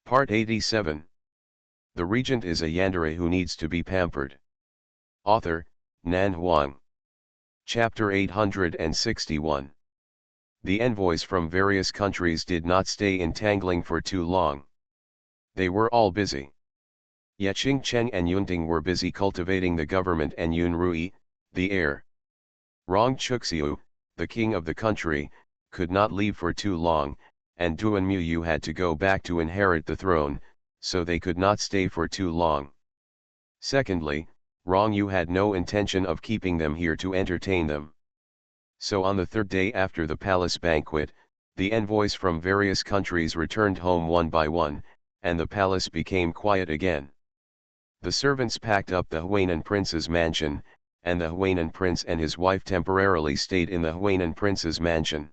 Part 87. The regent is a yandere who needs to be pampered. Author, Nan Huang. Chapter 861. The envoys from various countries did not stay in Tangling for too long. They were all busy. Yecheng Cheng and Yunting were busy cultivating the government, and Yun Rui, the heir. Rong Chuxiu, the king of the country, could not leave for too long, and Duan Muyu had to go back to inherit the throne, so they could not stay for too long. Secondly, Rong Yu had no intention of keeping them here to entertain them. So on the third day after the palace banquet, the envoys from various countries returned home one by one, and the palace became quiet again. The servants packed up the Huainan prince's mansion, and the Huainan prince and his wife temporarily stayed in the Huainan prince's mansion.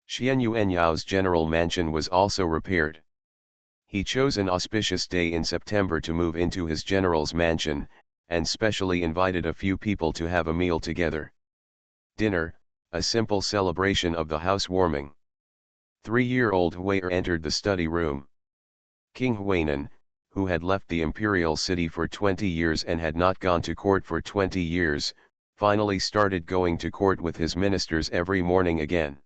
Xian Yuanyao's general mansion was also repaired. He chose an auspicious day in September to move into his general's mansion, and specially invited a few people to have a meal together. Dinner, a simple celebration of the housewarming. 3-year-old Huai'er entered the study room. King Huainan, who had left the imperial city for 20 years and had not gone to court for 20 years, finally started going to court with his ministers every morning again.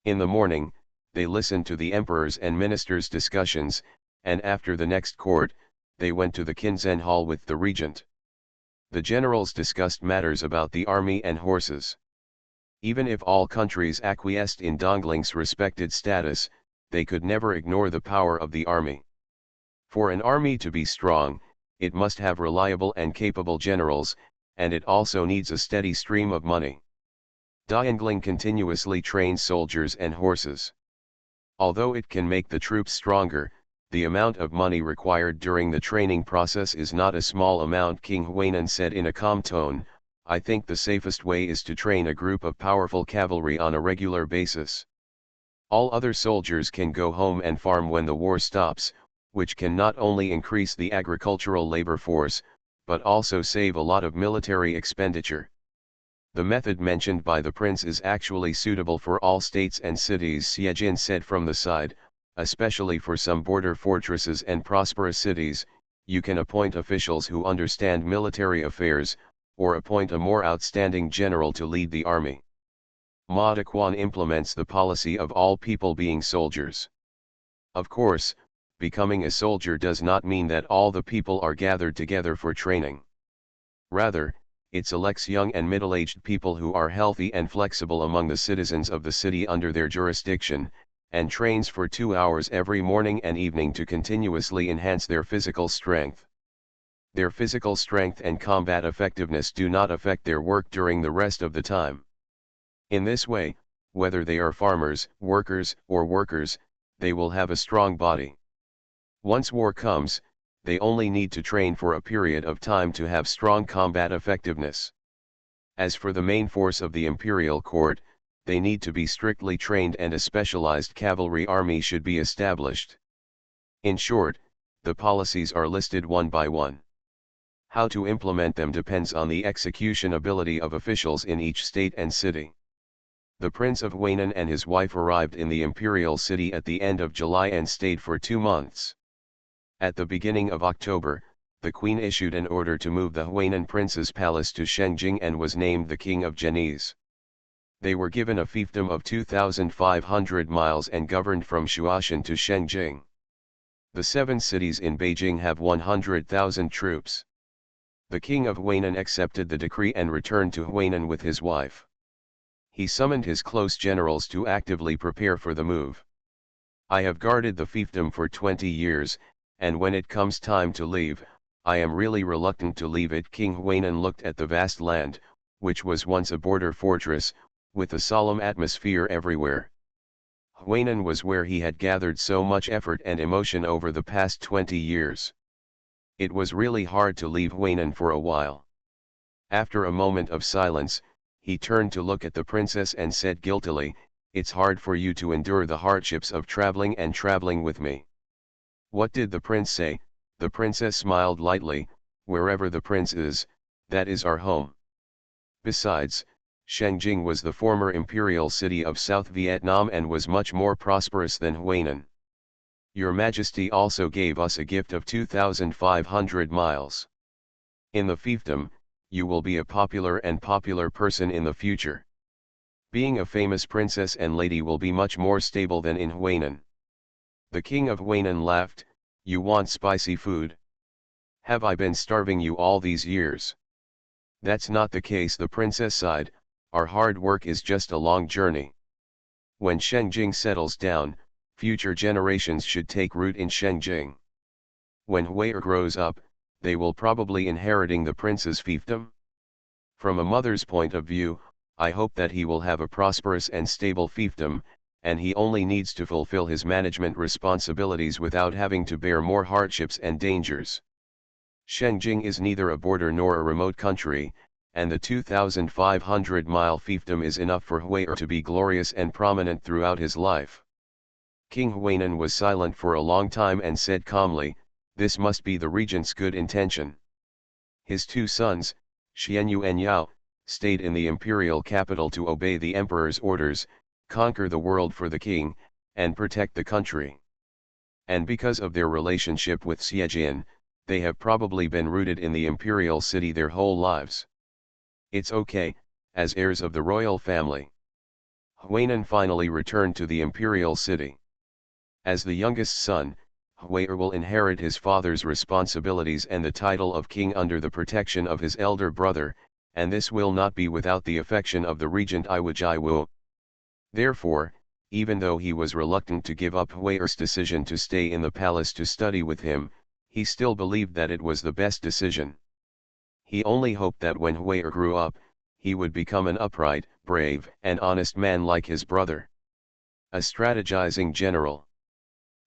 In the morning, they listened to the emperor's and ministers' discussions, and after the next court, they went to the Kinzen hall with the regent. The generals discussed matters about the army and horses. Even if all countries acquiesced in Dongling's respected status, they could never ignore the power of the army. For an army to be strong, it must have reliable and capable generals, and it also needs a steady stream of money. Dongling continuously trains soldiers and horses. Although it can make the troops stronger, the amount of money required during the training process is not a small amount. King Huainan said in a calm tone, "I think the safest way is to train a group of powerful cavalry on a regular basis. All other soldiers can go home and farm when the war stops, which can not only increase the agricultural labor force, but also save a lot of military expenditure." The method mentioned by the prince is actually suitable for all states and cities, Xiejin said from the side, especially for some border fortresses and prosperous cities. You can appoint officials who understand military affairs, or appoint a more outstanding general to lead the army. Ma Dequan implements the policy of all people being soldiers. Of course, becoming a soldier does not mean that all the people are gathered together for training. Rather, it selects young and middle-aged people who are healthy and flexible among the citizens of the city under their jurisdiction, and trains for 2 hours every morning and evening to continuously enhance their physical strength. Their physical strength and combat effectiveness do not affect their work during the rest of the time. In this way, whether they are farmers, workers, or workers, they will have a strong body. Once war comes, they only need to train for a period of time to have strong combat effectiveness. As for the main force of the imperial court, they need to be strictly trained, and a specialized cavalry army should be established. In short, the policies are listed one by one. How to implement them depends on the execution ability of officials in each state and city. The Prince of Huainan and his wife arrived in the imperial city at the end of July and stayed for 2 months. At the beginning of October, the Queen issued an order to move the Huainan prince's palace to Shengjing and was named the King of Genese. They were given a fiefdom of 2,500 miles and governed from Shuashan to Shengjing. The 7 cities in Beijing have 100,000 troops. The King of Huainan accepted the decree and returned to Huainan with his wife. He summoned his close generals to actively prepare for the move. "I have guarded the fiefdom for 20 years, and when it comes time to leave, I am really reluctant to leave it." King Huainan looked at the vast land, which was once a border fortress, with a solemn atmosphere everywhere. Huainan was where he had gathered so much effort and emotion over the past 20 years. It was really hard to leave Huainan for a while. After a moment of silence, he turned to look at the princess and said guiltily, "It's hard for you to endure the hardships of traveling with me." What did the prince say? The princess smiled lightly, "Wherever the prince is, that is our home." Besides, Shengjing was the former imperial city of South Vietnam and was much more prosperous than Huainan. Your Majesty also gave us a gift of 2,500 miles. In the fiefdom, you will be a popular person in the future. Being a famous princess and lady will be much more stable than in Huainan. The king of Huainan laughed, "You want spicy food? Have I been starving you all these years?" "That's not the case," the princess sighed, "our hard work is just a long journey. When Shenjing settles down, future generations should take root in Shenjing. When Huai'er grows up, they will probably inheriting the prince's fiefdom. From a mother's point of view, I hope that he will have a prosperous and stable fiefdom, and he only needs to fulfill his management responsibilities without having to bear more hardships and dangers. Shenjing is neither a border nor a remote country, and the 2,500-mile fiefdom is enough for Huai'er to be glorious and prominent throughout his life." King Huainan was silent for a long time and said calmly, "This must be the regent's good intention." His two sons, Xianyu and Yao, stayed in the imperial capital to obey the emperor's orders, conquer the world for the king, and protect the country. And because of their relationship with Xiejian, they have probably been rooted in the imperial city their whole lives. It's okay, as heirs of the royal family. Huainan finally returned to the imperial city. As the youngest son, Huai'er will inherit his father's responsibilities and the title of king under the protection of his elder brother, and this will not be without the affection of the regent Iwajiwu. Therefore, even though he was reluctant to give up Huai'er's decision to stay in the palace to study with him, he still believed that it was the best decision. He only hoped that when Huai'er grew up, he would become an upright, brave, and honest man like his brother. A strategizing general.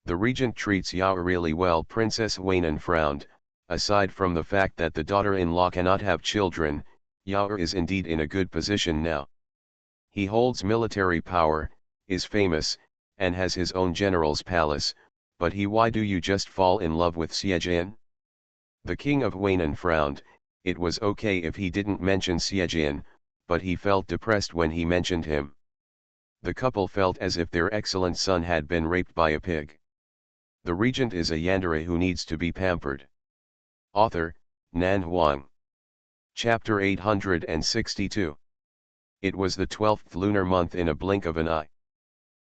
The regent treats Yao really well. Princess Huainan frowned. Aside from the fact that the daughter-in-law cannot have children, Yao is indeed in a good position now. He holds military power, is famous, and has his own general's palace, but why do you just fall in love with Xiejian? The king of Huainan frowned. It was okay if he didn't mention Xiejian, but he felt depressed when he mentioned him. The couple felt as if their excellent son had been raped by a pig. The regent is a yandere who needs to be pampered. Author, Nan Huang. Chapter 862. It was the 12th lunar month in a blink of an eye.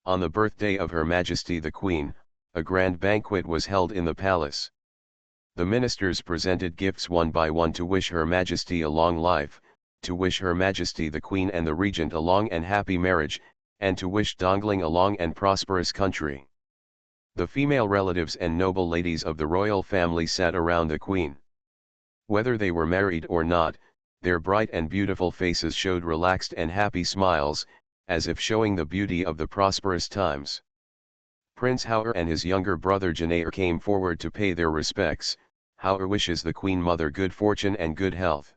On the birthday of Her Majesty the Queen, a grand banquet was held in the palace. The ministers presented gifts one by one to wish Her Majesty a long life, to wish Her Majesty the Queen and the regent a long and happy marriage, and to wish Dongling a long and prosperous country. The female relatives and noble ladies of the royal family sat around the queen. Whether they were married or not, their bright and beautiful faces showed relaxed and happy smiles, as if showing the beauty of the prosperous times. Prince Hauer and his younger brother Janair came forward to pay their respects. Hauer wishes the Queen Mother good fortune and good health.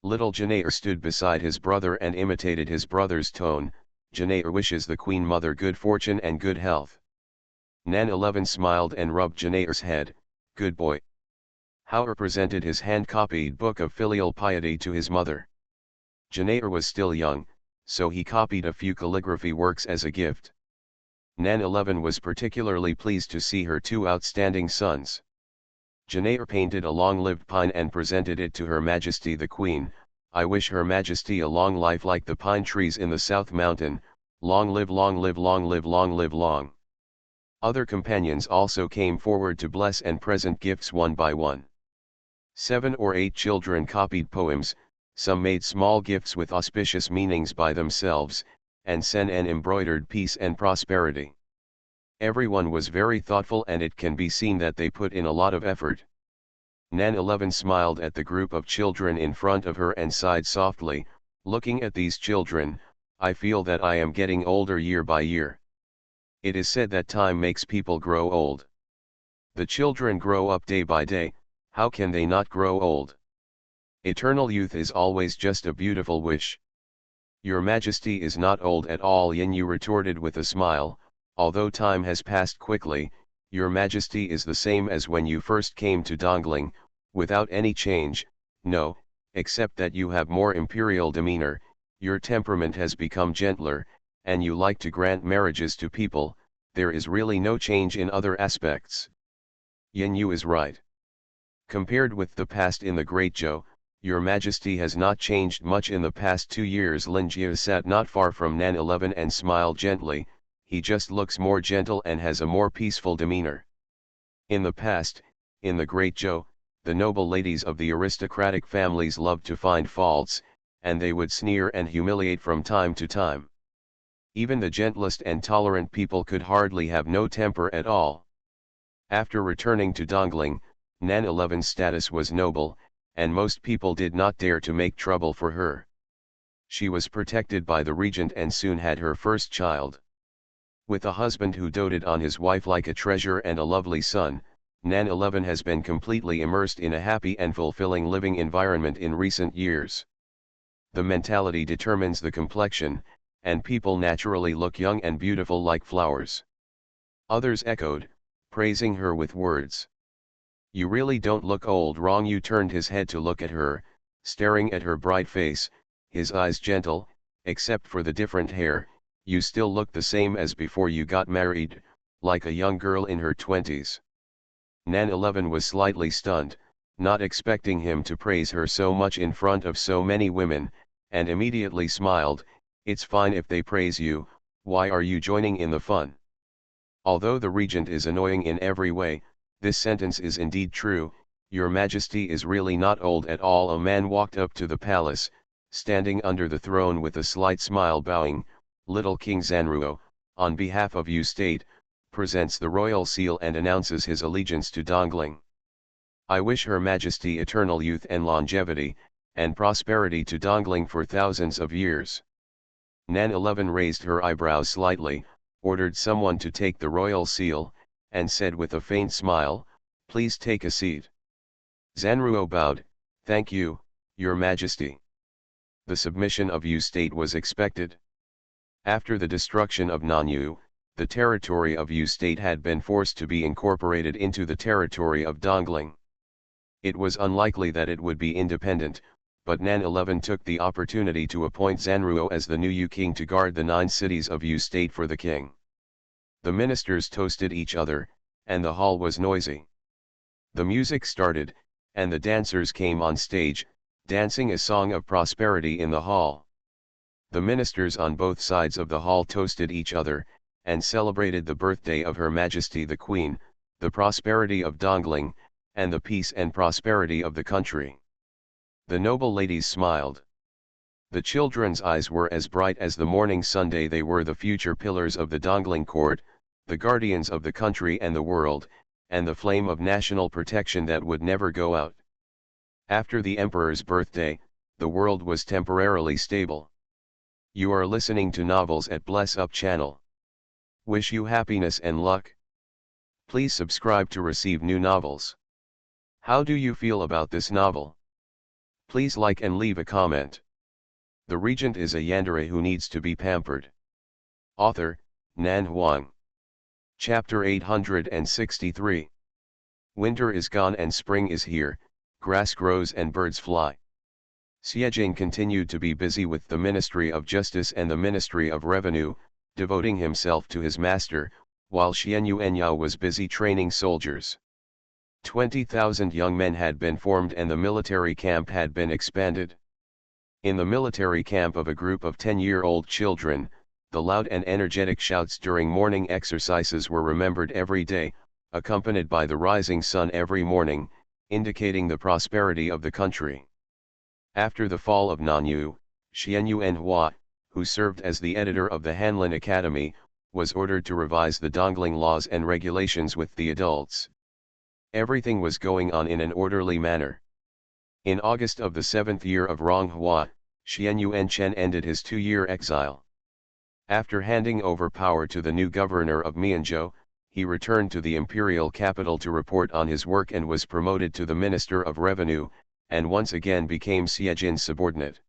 Little Janair stood beside his brother and imitated his brother's tone. Janair wishes the Queen Mother good fortune and good health. Nan 11 smiled and rubbed Janair's head. Good boy. Hauer presented his hand-copied book of filial piety to his mother. Janair was still young, so he copied a few calligraphy works as a gift. Nan 11 was particularly pleased to see her two outstanding sons. Janair painted a long-lived pine and presented it to Her Majesty the Queen. I wish Her Majesty a long life like the pine trees in the South Mountain, long live, long live, long live, long live, long. Other companions also came forward to bless and present gifts one by one. 7 or 8 children copied poems, some made small gifts with auspicious meanings by themselves, and sent an embroidered peace and prosperity. Everyone was very thoughtful and it can be seen that they put in a lot of effort. Nan 11 smiled at the group of children in front of her and sighed softly, looking at these children, I feel that I am getting older year by year. It is said that time makes people grow old. The children grow up day by day, how can they not grow old? Eternal youth is always just a beautiful wish. Your Majesty is not old at all, Yin Yu retorted with a smile, although time has passed quickly, Your Majesty is the same as when you first came to Dongling, without any change, no, except that you have more imperial demeanor, your temperament has become gentler, and you like to grant marriages to people, there is really no change in other aspects. Yin is right. Compared with the past in the Great Zhou, Your Majesty has not changed much in the past 2 years. Lin Jie sat not far from Nan 11 and smiled gently, he just looks more gentle and has a more peaceful demeanor. In the past, in the Great Zhou, the noble ladies of the aristocratic families loved to find faults, and they would sneer and humiliate from time to time. Even the gentlest and tolerant people could hardly have no temper at all. After returning to Dongling, Nan 11's status was noble, and most people did not dare to make trouble for her. She was protected by the regent and soon had her first child. With a husband who doted on his wife like a treasure and a lovely son, Nan 11 has been completely immersed in a happy and fulfilling living environment in recent years. The mentality determines the complexion, and people naturally look young and beautiful like flowers. Others echoed, praising her with words. You really don't look old. Wrong. You turned his head to look at her, staring at her bright face, his eyes gentle, except for the different hair, you still look the same as before you got married, like a young girl in her 20s. Nan 11 was slightly stunned, not expecting him to praise her so much in front of so many women, and immediately smiled, it's fine if they praise you, why are you joining in the fun? Although the regent is annoying in every way, this sentence is indeed true, Your Majesty is really not old at all. A man walked up to the palace, standing under the throne with a slight smile bowing, little King Zanruo, on behalf of Yu State, presents the royal seal and announces his allegiance to Dongling. I wish Her Majesty eternal youth and longevity, and prosperity to Dongling for thousands of years. Nan 11 raised her eyebrows slightly, ordered someone to take the royal seal, and said with a faint smile, please take a seat. Zanruo bowed, thank you, Your Majesty. The submission of Yu State was expected. After the destruction of Nanyu, the territory of Yu State had been forced to be incorporated into the territory of Dongling. It was unlikely that it would be independent, but Nan 11 took the opportunity to appoint Zanruo as the new Yu king to guard the 9 cities of Yu State for the king. The ministers toasted each other, and the hall was noisy. The music started, and the dancers came on stage, dancing a song of prosperity in the hall. The ministers on both sides of the hall toasted each other, and celebrated the birthday of Her Majesty the Queen, the prosperity of Dongling, and the peace and prosperity of the country. The noble ladies smiled. The children's eyes were as bright as the morning sun. They were the future pillars of the Dongling court, the guardians of the country and the world, and the flame of national protection that would never go out. After the emperor's birthday, the world was temporarily stable. You are listening to novels at Bless Up channel. Wish you happiness and luck. Please subscribe to receive new novels. How do you feel about this novel? Please like and leave a comment. The regent is a yandere who needs to be pampered. Author, Nan Huang. Chapter 863. Winter is gone and spring is here, grass grows and birds fly. Xiejing continued to be busy with the Ministry of Justice and the Ministry of Revenue, devoting himself to his master, while Xianyu Enyao was busy training soldiers. 20,000 young men had been formed and the military camp had been expanded. In the military camp of a group of 10-year-old children, the loud and energetic shouts during morning exercises were remembered every day, accompanied by the rising sun every morning, indicating the prosperity of the country. After the fall of Nanyu, Xianyu Enhua, who served as the editor of the Hanlin Academy, was ordered to revise the Dongling laws and regulations with the adults. Everything was going on in an orderly manner. In August of the 7th year of Ronghua, Xianyu Enchen ended his 2-year exile. After handing over power to the new governor of Mianzhou, he returned to the imperial capital to report on his work and was promoted to the Minister of Revenue, and once again became Xiejin's subordinate.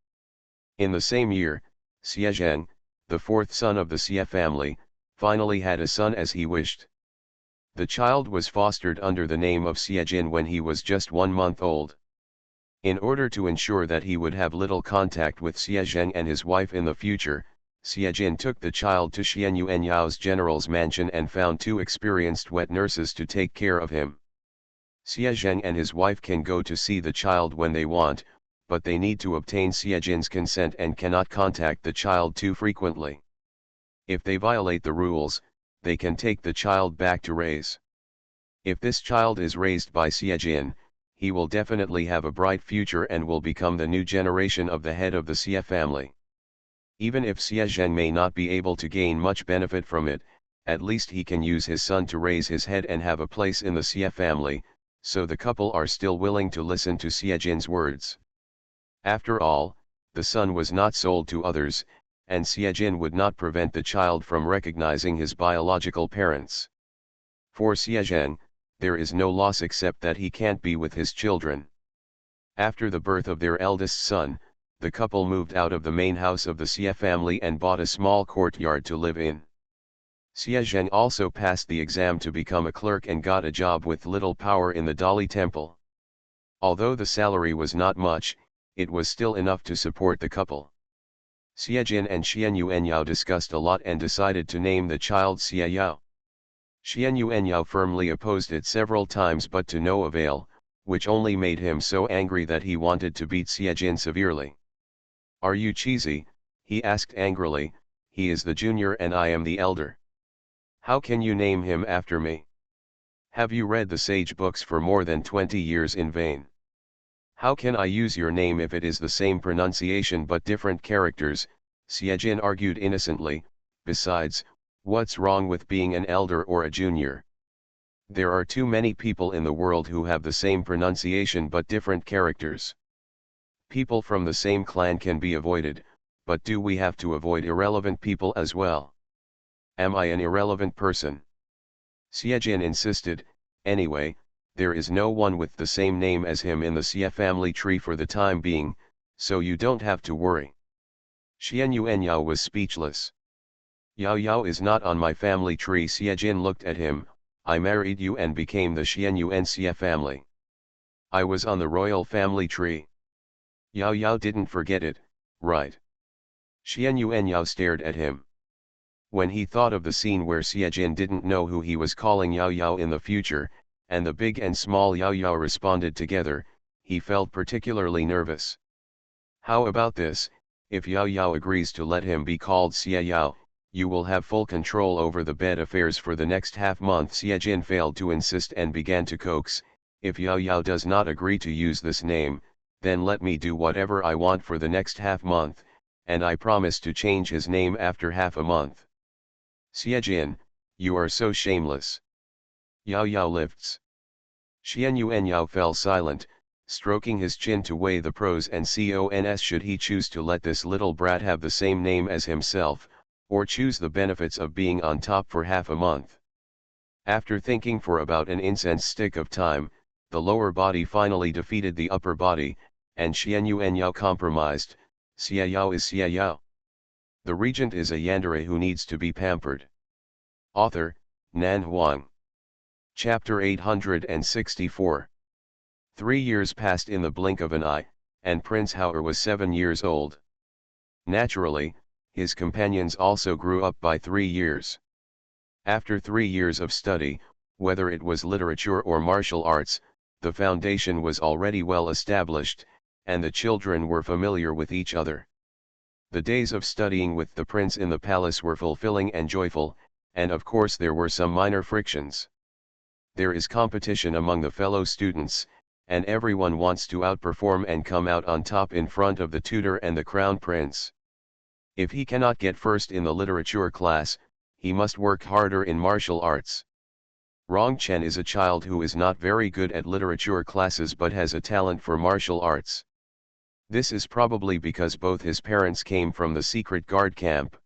In the same year, Xiejin, the 4th son of the Xie family, finally had a son as he wished. The child was fostered under the name of Xiejin when he was just 1 month old. In order to ensure that he would have little contact with Xiejin and his wife in the future, Jin took the child to Xian Yuanyao's general's mansion and found two experienced wet nurses to take care of him. Jin and his wife can go to see the child when they want, but they need to obtain Jin's consent and cannot contact the child too frequently. If they violate the rules, they can take the child back to raise. If this child is raised by Jin, he will definitely have a bright future and will become the new generation of the head of the Xie family. Even if Jin may not be able to gain much benefit from it, at least he can use his son to raise his head and have a place in the Xie family, so the couple are still willing to listen to Jin's words. After all, the son was not sold to others, and Jin would not prevent the child from recognizing his biological parents. For Jin, there is no loss except that he can't be with his children. After the birth of their eldest son, the couple moved out of the main house of the Xie family and bought a small courtyard to live in. Jin also passed the exam to become a clerk and got a job with little power in the Dali temple. Although the salary was not much, it was still enough to support the couple. Jin and Xian Yuanyao discussed a lot and decided to name the child Xie Yao. Xian Yuanyao firmly opposed it several times but to no avail, which only made him so angry that he wanted to beat Jin severely. "Are you cheesy?" he asked angrily. "He is the junior and I am the elder. How can you name him after me? Have you read the sage books for more than 20 years in vain? How can I use your name if it is the same pronunciation but different characters?" Jin argued innocently. "Besides, what's wrong with being an elder or a junior? There are too many people in the world who have the same pronunciation but different characters. People from the same clan can be avoided, but do we have to avoid irrelevant people as well? Am I an irrelevant person?" Jin insisted. "Anyway, there is no one with the same name as him in the Xie family tree for the time being, so you don't have to worry." Xian Yuanyao was speechless. "Yao Yao is not on my family tree." Jin looked at him. "I married you and became the Xian Yuan Xie family. I was on the royal family tree. Yao Yao didn't forget it, right?" Xian Yuanyao stared at him. When he thought of the scene where Jin didn't know who he was calling Yao Yao in the future, and the big and small Yao Yao responded together, he felt particularly nervous. "How about this, if Yao Yao agrees to let him be called Xie Yao, you will have full control over the bed affairs for the next half-month." Jin failed to insist and began to coax. "If Yao Yao does not agree to use this name, then let me do whatever I want for the next half-month, and I promise to change his name after half a month." "Jin, you are so shameless. Yao Yao lifts." Xian Yuanyao fell silent, stroking his chin to weigh the pros and cons should he choose to let this little brat have the same name as himself, or choose the benefits of being on top for half a month. After thinking for about an incense stick of time, the lower body finally defeated the upper body, and Xian Yuanyao compromised. "Xie Yao is Xie Yao. The regent is a yandere who needs to be pampered." Author, Nan Huang. Chapter 864. 3 years passed in the blink of an eye, and Prince Hauer was 7 years old. Naturally, his companions also grew up by 3 years. After 3 years of study, whether it was literature or martial arts, the foundation was already well established, and the children were familiar with each other. The days of studying with the prince in the palace were fulfilling and joyful, and of course there were some minor frictions. There is competition among the fellow students, and everyone wants to outperform and come out on top in front of the tutor and the crown prince. If he cannot get first in the literature class, he must work harder in martial arts. Rong Chen is a child who is not very good at literature classes but has a talent for martial arts. This is probably because both his parents came from the secret guard camp.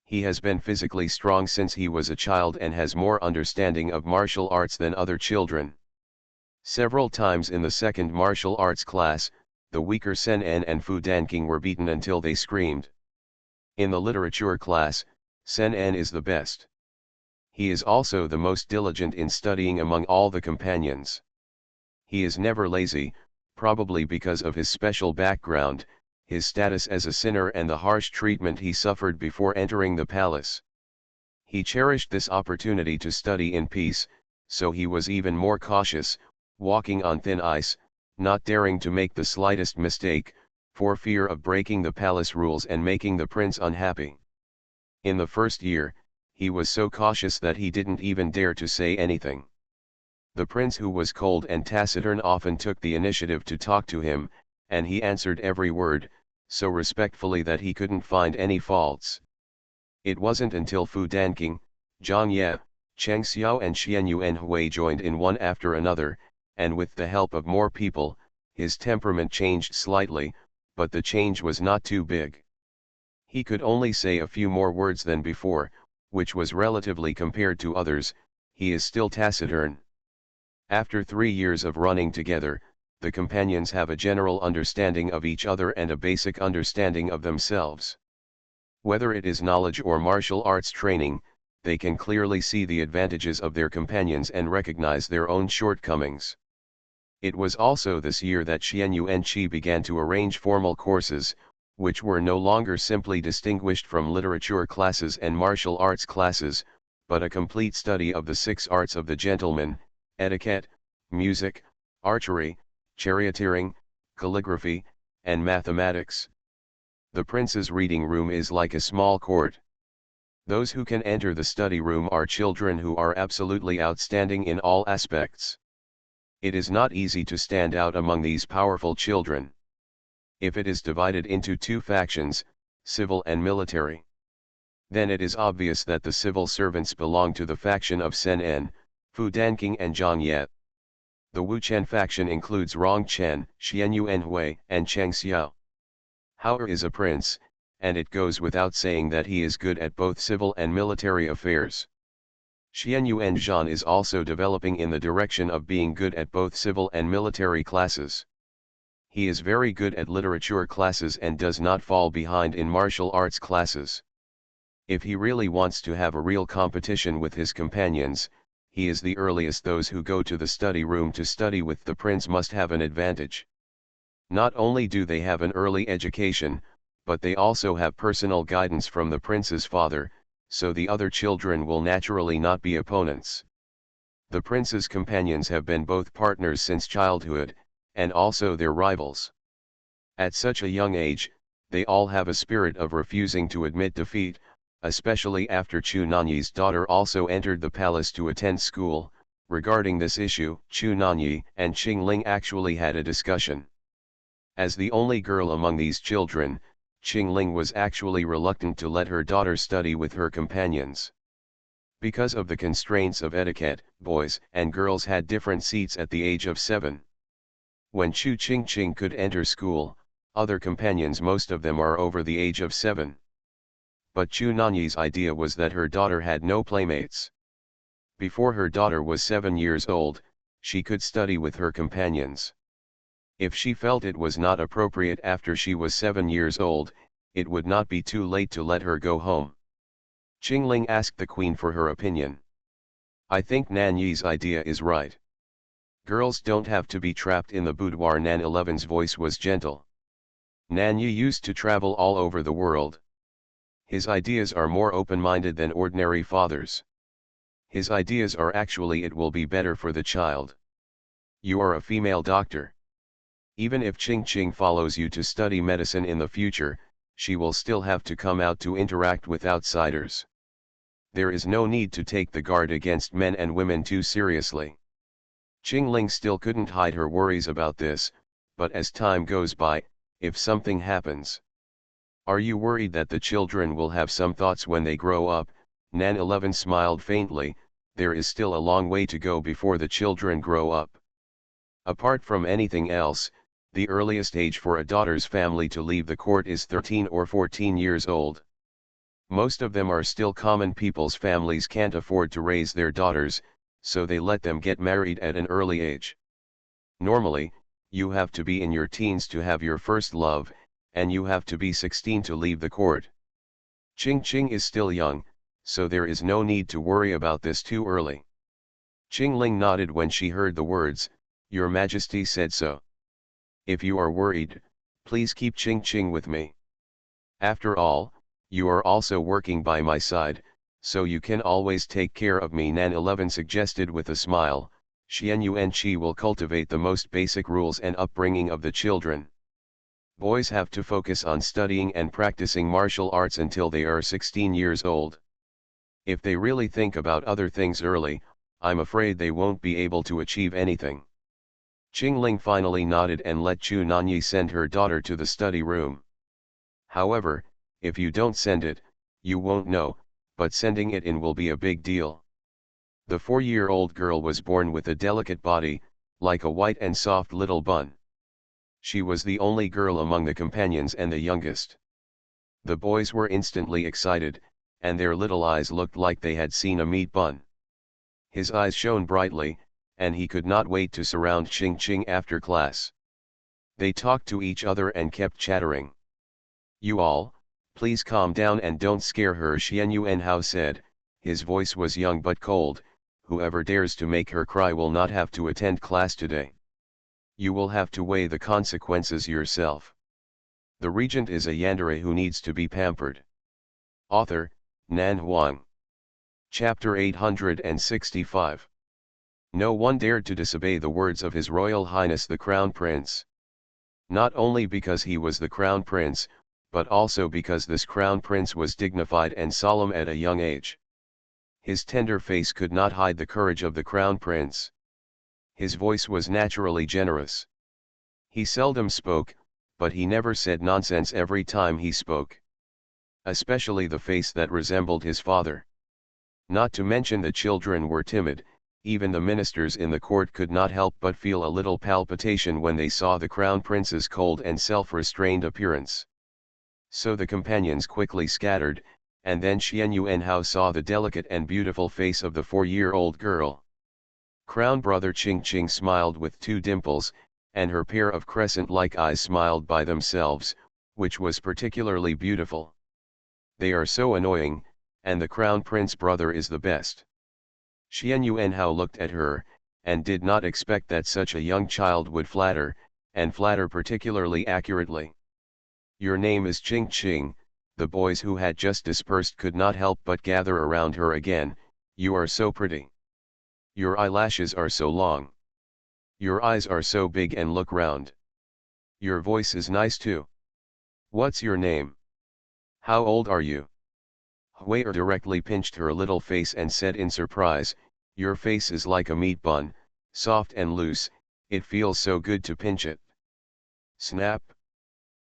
He has been physically strong since he was a child and has more understanding of martial arts than other children. Several times in the second martial arts class, the weaker Sen En and Fu Danking were beaten until they screamed. In the literature class, Sen En is the best. He is also the most diligent in studying among all the companions. He is never lazy, probably because of his special background, his status as a sinner and the harsh treatment he suffered before entering the palace. He cherished this opportunity to study in peace, so he was even more cautious, walking on thin ice, not daring to make the slightest mistake, for fear of breaking the palace rules and making the prince unhappy. In the first year, he was so cautious that he didn't even dare to say anything. The prince, who was cold and taciturn, often took the initiative to talk to him, and he answered every word, so respectfully that he couldn't find any faults. It wasn't until Fu Danqing, Zhang Ye, Cheng Xiao and Xian Yuanhui joined in one after another, and with the help of more people, his temperament changed slightly, but the change was not too big. He could only say a few more words than before, which was relatively compared to others. He is still taciturn. After 3 years of running together, the companions have a general understanding of each other and a basic understanding of themselves. Whether it is knowledge or martial arts training, they can clearly see the advantages of their companions and recognize their own shortcomings. It was also this year that Xian Yuanqi began to arrange formal courses, which were no longer simply distinguished from literature classes and martial arts classes, but a complete study of the 6 arts of the gentleman: etiquette, music, archery, charioteering, calligraphy, and mathematics. The prince's reading room is like a small court. Those who can enter the study room are children who are absolutely outstanding in all aspects. It is not easy to stand out among these powerful children. If it is divided into 2 factions, civil and military, then it is obvious that the civil servants belong to the faction of Sen En, Fu Danqing and Zhang Ye. The Wu Chen faction includes Rong Chen, Xian Yuanhui, and Cheng Xiao. Hao is a prince, and it goes without saying that he is good at both civil and military affairs. Xian Yuanzhan is also developing in the direction of being good at both civil and military classes. He is very good at literature classes and does not fall behind in martial arts classes. If he really wants to have a real competition with his companions, he is the earliest. Those who go to the study room to study with the prince must have an advantage. Not only do they have an early education, but they also have personal guidance from the prince's father, so the other children will naturally not be opponents. The prince's companions have been both partners since childhood, and also their rivals. At such a young age, they all have a spirit of refusing to admit defeat, especially after Chu Nanyi's daughter also entered the palace to attend school. Regarding this issue, Chu Nanyi and Qing Ling actually had a discussion. As the only girl among these children, Qing Ling was actually reluctant to let her daughter study with her companions. Because of the constraints of etiquette, boys and girls had different seats at the age of 7. When Chu Qingqing could enter school, other companions, most of them are over the age of 7. But Chu Nanyi's idea was that her daughter had no playmates. Before her daughter was 7 years old, she could study with her companions. If she felt it was not appropriate after she was 7 years old, it would not be too late to let her go home. Qing Ling asked the queen for her opinion. "I think Nan Yi's idea is right. Girls don't have to be trapped in the boudoir." Nan 11's voice was gentle. Nan Yi used to travel all over the world. His ideas are more open-minded than ordinary fathers. His ideas are actually it will be better for the child. You are a female doctor. Even if Qing follows you to study medicine in the future, she will still have to come out to interact with outsiders. There is no need to take the guard against men and women too seriously. Qing Ling still couldn't hide her worries about this, but as time goes by, if something happens. "Are you worried that the children will have some thoughts when they grow up?" Nan 11 smiled faintly. "There is still a long way to go before the children grow up. Apart from anything else, the earliest age for a daughter's family to leave the court is 13 or 14 years old. Most of them are still common people's families can't afford to raise their daughters, so they let them get married at an early age. Normally, you have to be in your teens to have your first love, and you have to be 16 to leave the court. Qing is still young, so there is no need to worry about this too early." Qing Ling nodded when she heard the words, "Your Majesty said so. If you are worried, Please keep Ching with me. After all, you are also working by my side, so you can always take care of me. Nan 11 suggested with a smile. She will cultivate the most basic rules and upbringing of the children. Boys have to focus on studying and practicing martial arts until they are 16 years old. If they really think about other things early, I'm afraid they won't be able to achieve anything. Qingling finally nodded and let Chu Nanyi send her daughter to the study room. However, if you don't send it, you won't know, but sending it in will be a big deal. The 4-year-old girl was born with a delicate body, like a white and soft little bun. She was the only girl among the companions and the youngest. The boys were instantly excited, and their little eyes looked like they had seen a meat bun. His eyes shone brightly, and he could not wait to surround Qing after class. They talked to each other and kept chattering. You all, please calm down and don't scare her, Xian Yuanhao said. His voice was young but cold. Whoever dares to make her cry will not have to attend class today. You will have to weigh the consequences yourself. The regent is a yandere who needs to be pampered. Author, Nan Huang. Chapter 865. No one dared to disobey the words of His Royal Highness the Crown Prince. Not only because he was the Crown Prince, but also because this Crown Prince was dignified and solemn at a young age. His tender face could not hide the courage of the Crown Prince. His voice was naturally generous. He seldom spoke, but he never said nonsense every time he spoke. Especially the face that resembled his father. Not to mention the children were timid, even the ministers in the court could not help but feel a little palpitation when they saw the Crown Prince's cold and self-restrained appearance. So the companions quickly scattered, and then Xian Yuanhao saw the delicate and beautiful face of the 4-year-old girl. Crown Brother Qing smiled with 2 dimples, and her pair of crescent-like eyes smiled by themselves, which was particularly beautiful. They are so annoying, and the Crown Prince brother is the best. Xian Yuanhao looked at her, and did not expect that such a young child would flatter, and flatter particularly accurately. Your name is Qing. The boys who had just dispersed could not help but gather around her again. You are so pretty. Your eyelashes are so long. Your eyes are so big and look round. Your voice is nice too. What's your name? How old are you? Hui'er directly pinched her little face and said in surprise, your face is like a meat bun, soft and loose, it feels so good to pinch it. Snap.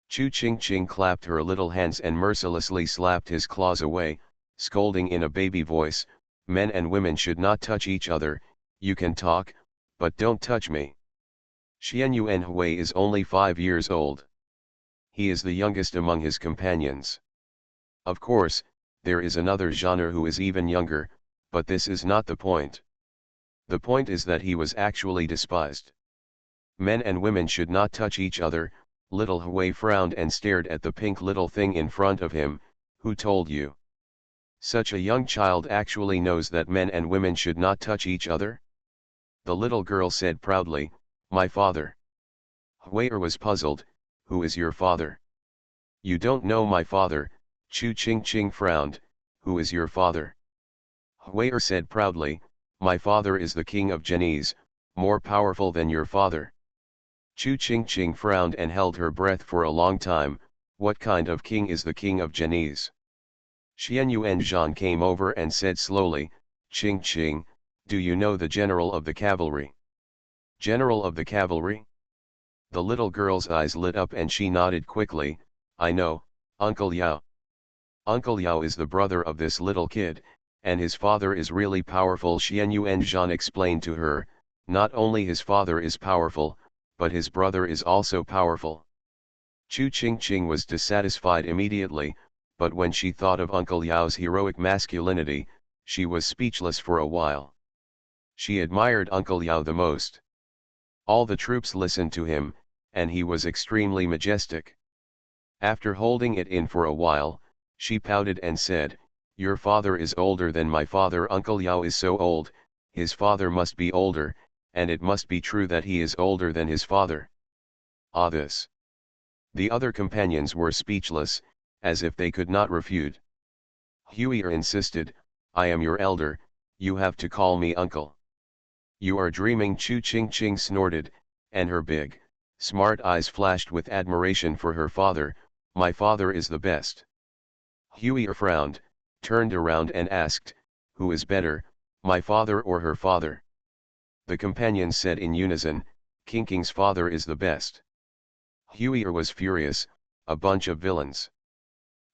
Chu Qing clapped her little hands and mercilessly slapped his claws away, scolding in a baby voice, men and women should not touch each other, you can talk, but don't touch me. Xian Yuanhui is only 5 years old. He is the youngest among his companions. Of course, there is another genre who is even younger, but this is not the point. The point is that he was actually despised. Men and women should not touch each other. Little Hui frowned and stared at the pink little thing in front of him. Who told you? Such a young child actually knows that men and women should not touch each other? The little girl said proudly, my father. Hui'er was puzzled, who is your father? You don't know my father. Chu Qing frowned, who is your father? Hui'er said proudly, my father is the king of Chenese, more powerful than your father. Chu Qing frowned and held her breath for a long time. What kind of king is the king of Chenese? Xian Yuanzhan came over and said slowly, Qing, do you know the general of the cavalry? General of the cavalry? The little girl's eyes lit up and she nodded quickly, I know, Uncle Yao. Uncle Yao is the brother of this little kid, and his father is really powerful. Xian Yuanzhan explained to her, not only his father is powerful, but his brother is also powerful. Chu Qing was dissatisfied immediately, but when she thought of Uncle Yao's heroic masculinity, she was speechless for a while. She admired Uncle Yao the most. All the troops listened to him, and he was extremely majestic. After holding it in for a while, she pouted and said, your father is older than my father. Uncle Yao is so old, his father must be older, and it must be true that he is older than his father. Ah, this. The other companions were speechless, as if they could not refute. Huier insisted, "I am your elder, you have to call me uncle." "You are dreaming," Chu Ching Ching snorted, and her big, smart eyes flashed with admiration for her father. "My father is the best." Huier frowned, turned around and asked, "Who is better, my father or her father?" The companions said in unison, "King King's father is the best." Huier was furious, "A bunch of villains."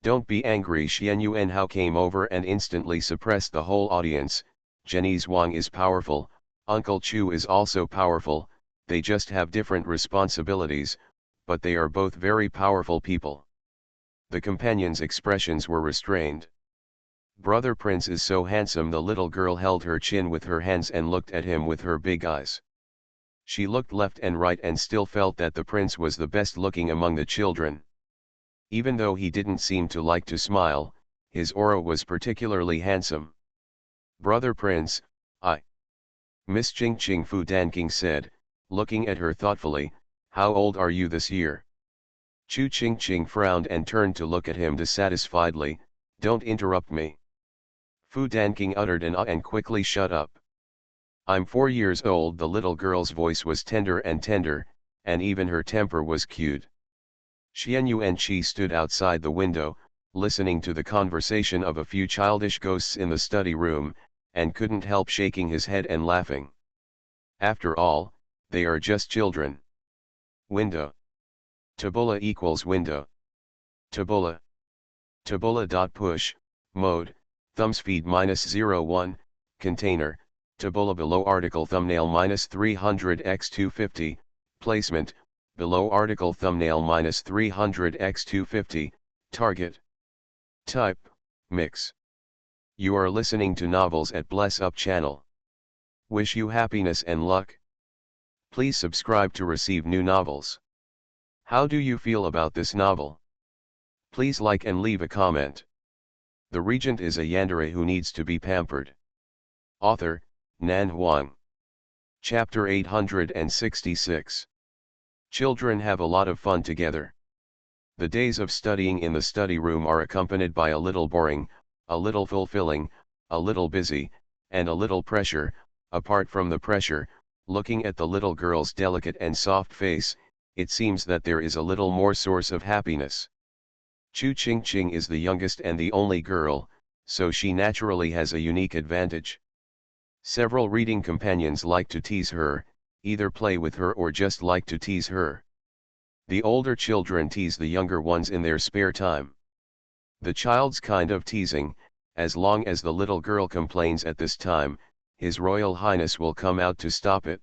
"Don't be angry." Xian Yuan Hao came over and instantly suppressed the whole audience. "Jenny's Wang is powerful, Uncle Chu is also powerful, they just have different responsibilities, but they are both very powerful people." The companions' expressions were restrained. "Brother Prince is so handsome." The little girl held her chin with her hands and looked at him with her big eyes. She looked left and right and still felt that the prince was the best looking among the children. Even though he didn't seem to like to smile, his aura was particularly handsome. "Brother Prince, I..." Miss Ching Ching Fu Danking said, looking at her thoughtfully, "How old are you this year?" Chu Ching Ching frowned and turned to look at him dissatisfiedly. "Don't interrupt me." Fu Danking uttered an "ah" and quickly shut up. "I'm 4 years old." The little girl's voice was tender, and even her temper was cute. Xian Yuan Qi stood outside the window, listening to the conversation of a few childish ghosts in the study room, and couldn't help shaking his head and laughing. After all, they are just children. Window. Tabula equals window. Tabula. Tabula.push, mode, thumbspeed -01, container, tabula below article thumbnail -300x250, placement, below article thumbnail -300x250, target. Type, mix. You are listening to novels at Bless Up channel. Wish you happiness and luck. Please subscribe to receive new novels. How do you feel about this novel? Please like and leave a comment. The regent is a yandere who needs to be pampered. Author, Nan Huang. Chapter 866. Children have a lot of fun together. The days of studying in the study room are accompanied by a little boring, a little fulfilling, a little busy, and a little pressure. Apart from the pressure, looking at the little girl's delicate and soft face, it seems that there is a little more source of happiness. Chu Ching Ching is the youngest and the only girl, so she naturally has a unique advantage. Several reading companions like to tease her, either play with her or just like to tease her. The older children tease the younger ones in their spare time. The child's kind of teasing, as long as the little girl complains at this time, His Royal Highness will come out to stop it.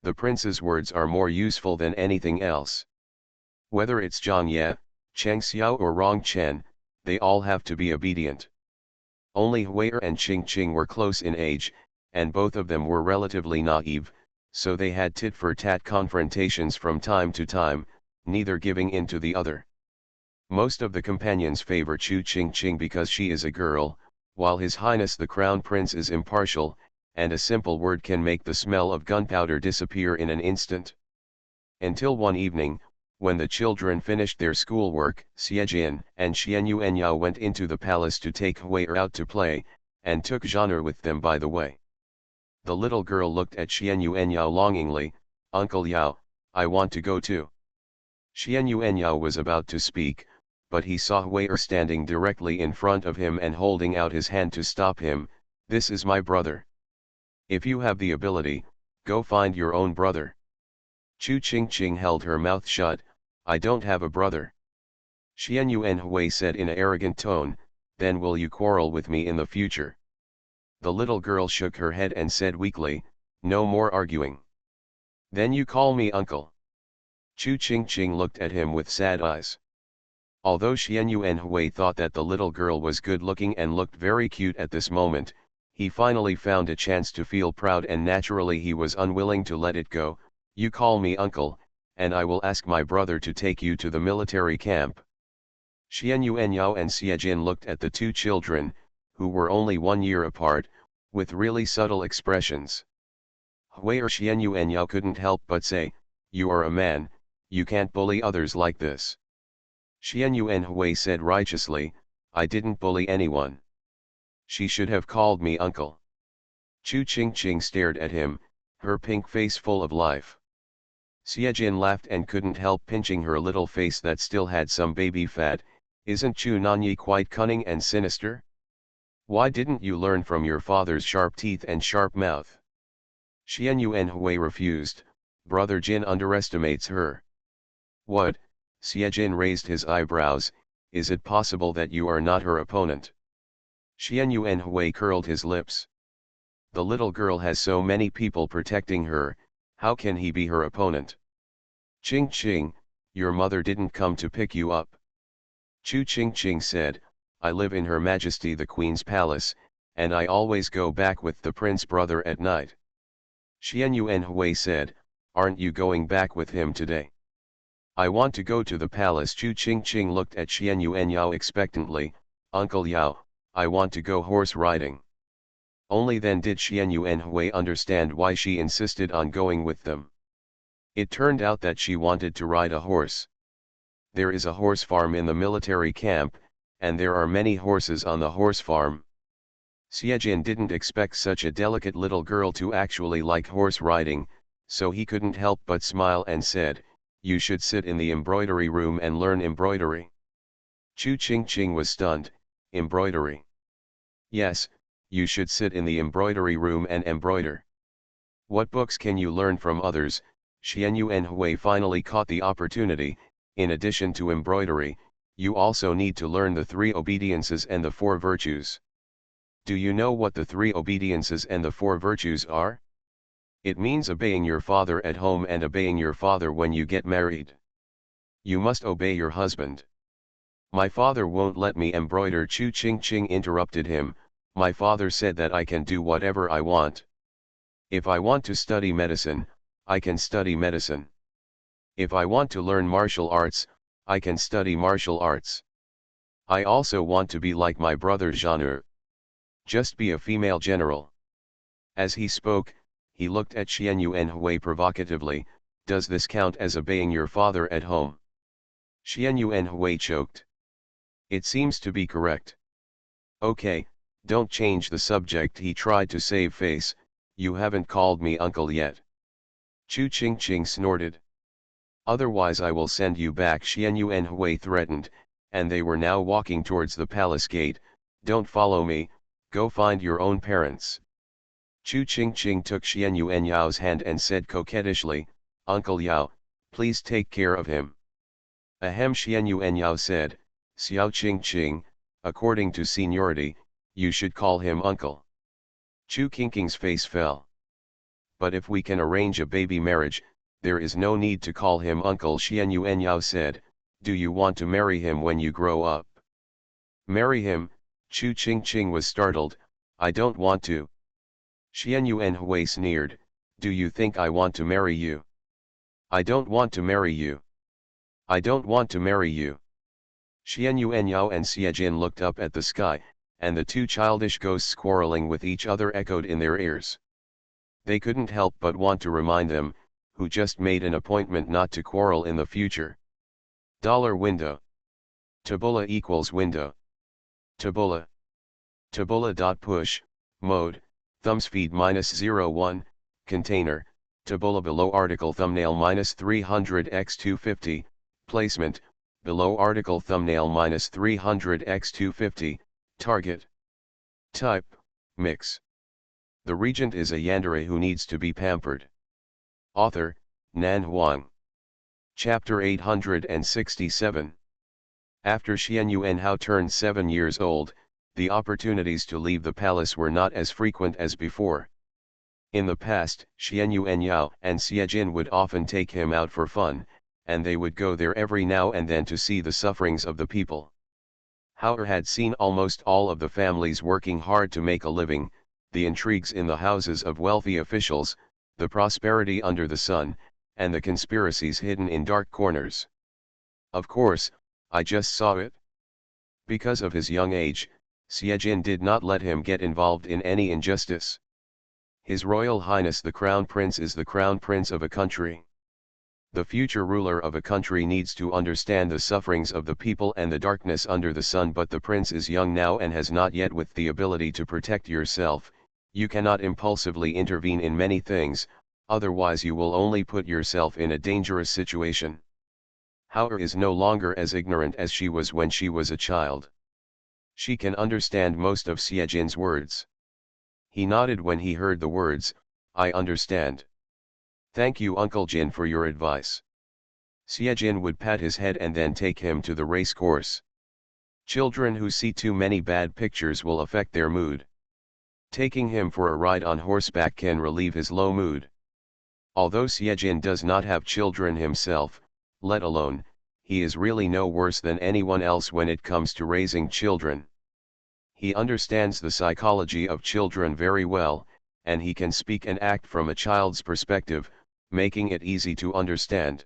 The prince's words are more useful than anything else. Whether it's Zhang Ye, Cheng Xiao or Rong Chen, they all have to be obedient. Only Huier and Qing Qing were close in age, and both of them were relatively naive, so they had tit-for-tat confrontations from time to time, neither giving in to the other. Most of the companions favor Chu Qing Qing because she is a girl, while His Highness the Crown Prince is impartial, and a simple word can make the smell of gunpowder disappear in an instant. Until one evening, when the children finished their schoolwork, Xiejin and Xian Yuanyao went into the palace to take Huier out to play, and took Zhaner with them by the way. The little girl looked at Xian Yuanyao longingly. "Uncle Yao, I want to go too." Xian Yuanyao was about to speak, but he saw Huier standing directly in front of him and holding out his hand to stop him. "This is my brother. If you have the ability, go find your own brother." Chu Ching Ching held her mouth shut. "I don't have a brother." Xian Yuan Hui said in an arrogant tone, "Then will you quarrel with me in the future?" The little girl shook her head and said weakly, "No more arguing." "Then you call me uncle." Chu Ching Ching looked at him with sad eyes. Although Xian Yuan Hui thought that the little girl was good looking and looked very cute at this moment, he finally found a chance to feel proud and naturally he was unwilling to let it go. "You call me uncle, and I will ask my brother to take you to the military camp." Xian Yuanyao and Xiejin looked at the two children, who were only 1 year apart, with really subtle expressions. Huier Xian Yuanyao couldn't help but say, "You are a man, You can't bully others like this. Xian Yuanhui said righteously, I didn't bully anyone. She should have called me uncle. Chu Qingqing stared at him, her pink face full of life. Xiejin laughed and couldn't help pinching her little face that still had some baby fat. Isn't Chu Nanyi quite cunning and sinister? Why didn't you learn from your father's sharp teeth and sharp mouth? Xian Yuanhui refused. Brother Jin underestimates her. What? Xiejin raised his eyebrows. Is it possible that you are not her opponent? Xian Yuanhui curled his lips. The little girl has so many people protecting her, how can he be her opponent? Ching Ching, your mother didn't come to pick you up. Chu Ching Ching said, I live in Her Majesty the Queen's palace, and I always go back with the prince brother at night. Xian Yuanhui said, aren't you going back with him today? I want to go to the palace. Chu Ching Ching looked at Xian Yuanyao expectantly. Uncle Yao, I want to go horse riding. Only then did Xian Yuanhui understand why she insisted on going with them. It turned out that she wanted to ride a horse. There is a horse farm in the military camp, and there are many horses on the horse farm. Xiejin didn't expect such a delicate little girl to actually like horse riding, so he couldn't help but smile and said, you should sit in the embroidery room and learn embroidery. Chu Qingqing was stunned. Embroidery? Yes, you should sit in the embroidery room and embroider. What books can you learn from others? Xian Yuanhui finally caught the opportunity. In addition to embroidery, you also need to learn the 3 obediences and the 4 virtues. Do you know what the 3 obediences and the 4 virtues are? It means obeying your father at home and obeying your father when you get married. You must obey your husband. My father won't let me embroider. Chu Qingqing interrupted him. My father said that I can do whatever I want. If I want to study medicine, I can study medicine. If I want to learn martial arts, I can study martial arts. I also want to be like my brother Zhan'er. Just be a female general. As he spoke, he looked at Xian Yuanhui provocatively. Does this count as obeying your father at home? Xian Yuanhui choked. It seems to be correct. Okay, don't change the subject. He tried to save face. You haven't called me uncle yet. Chu Qingqing snorted. Otherwise I will send you back. Xian Yuanhui threatened, and they were now walking towards the palace gate. Don't follow me, go find your own parents. Chu Qingqing took Xian Yuanyao's hand and said coquettishly, Uncle Yao, please take care of him. Ahem. Xian Yuanyao said, Xiao Qingqing, according to seniority, you should call him uncle. Chu Qingqing's face fell. But if we can arrange a baby marriage, there is no need to call him uncle. Xian Yuanyao said, do you want to marry him when you grow up? Marry him? Chu Qingqing was startled. I don't want to. Xian Yuanhui sneered, do you think I want to marry you? I don't want to marry you. I don't want to marry you. Xian Yuanyao and Xiejin looked up at the sky, and the 2 childish ghosts quarreling with each other echoed in their ears. They couldn't help but want to remind them, who just made an appointment not to quarrel in the future. $window. Taboola equals window. Taboola. Taboola.push, mode, thumbspeed -01, container, Taboola below article thumbnail -300x250, placement, below article thumbnail -300x250, target. Type, mix. The regent is a yandere who needs to be pampered. Author, Nan Huang. Chapter 867. After Xian Yuanhao turned 7 years old, the opportunities to leave the palace were not as frequent as before. In the past, Xian Yuanyao and Xiejin would often take him out for fun, and they would go there every now and then to see the sufferings of the people. Hao had seen almost all of the families working hard to make a living, the intrigues in the houses of wealthy officials, the prosperity under the sun, and the conspiracies hidden in dark corners. Of course, I just saw it. Because of his young age, Xiejin did not let him get involved in any injustice. His Royal Highness the Crown Prince is the Crown Prince of a country. The future ruler of a country needs to understand the sufferings of the people and the darkness under the sun, but the prince is young now and has not yet with the ability to protect yourself. You cannot impulsively intervene in many things, otherwise you will only put yourself in a dangerous situation. Hao is no longer as ignorant as she was when she was a child. She can understand most of Xiejin's words. He nodded when he heard the words, "I understand. Thank you Uncle Jin for your advice." Xiejin would pat his head and then take him to the race course. Children who see too many bad pictures will affect their mood. Taking him for a ride on horseback can relieve his low mood. Although Xiejin does not have children himself, let alone, he is really no worse than anyone else when it comes to raising children. He understands the psychology of children very well, and he can speak and act from a child's perspective, making it easy to understand.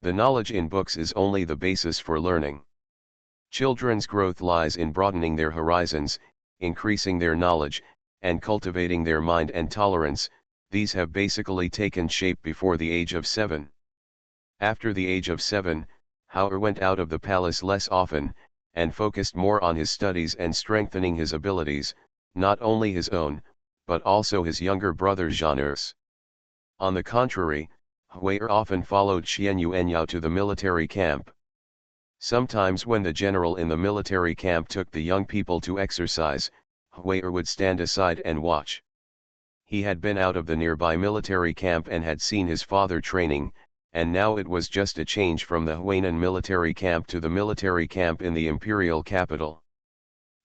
The knowledge in books is only the basis for learning. Children's growth lies in broadening their horizons, increasing their knowledge, and cultivating their mind and tolerance. These have basically taken shape before the age of 7. After the age of 7, Hao went out of the palace less often, and focused more on his studies and strengthening his abilities, not only his own, but also his younger brother Zhanu's. On the contrary, Hui often followed Xian Yuanyao to the military camp. Sometimes when the general in the military camp took the young people to exercise, Hui would stand aside and watch. He had been out of the nearby military camp and had seen his father training, and now it was just a change from the Huainan military camp to the military camp in the imperial capital.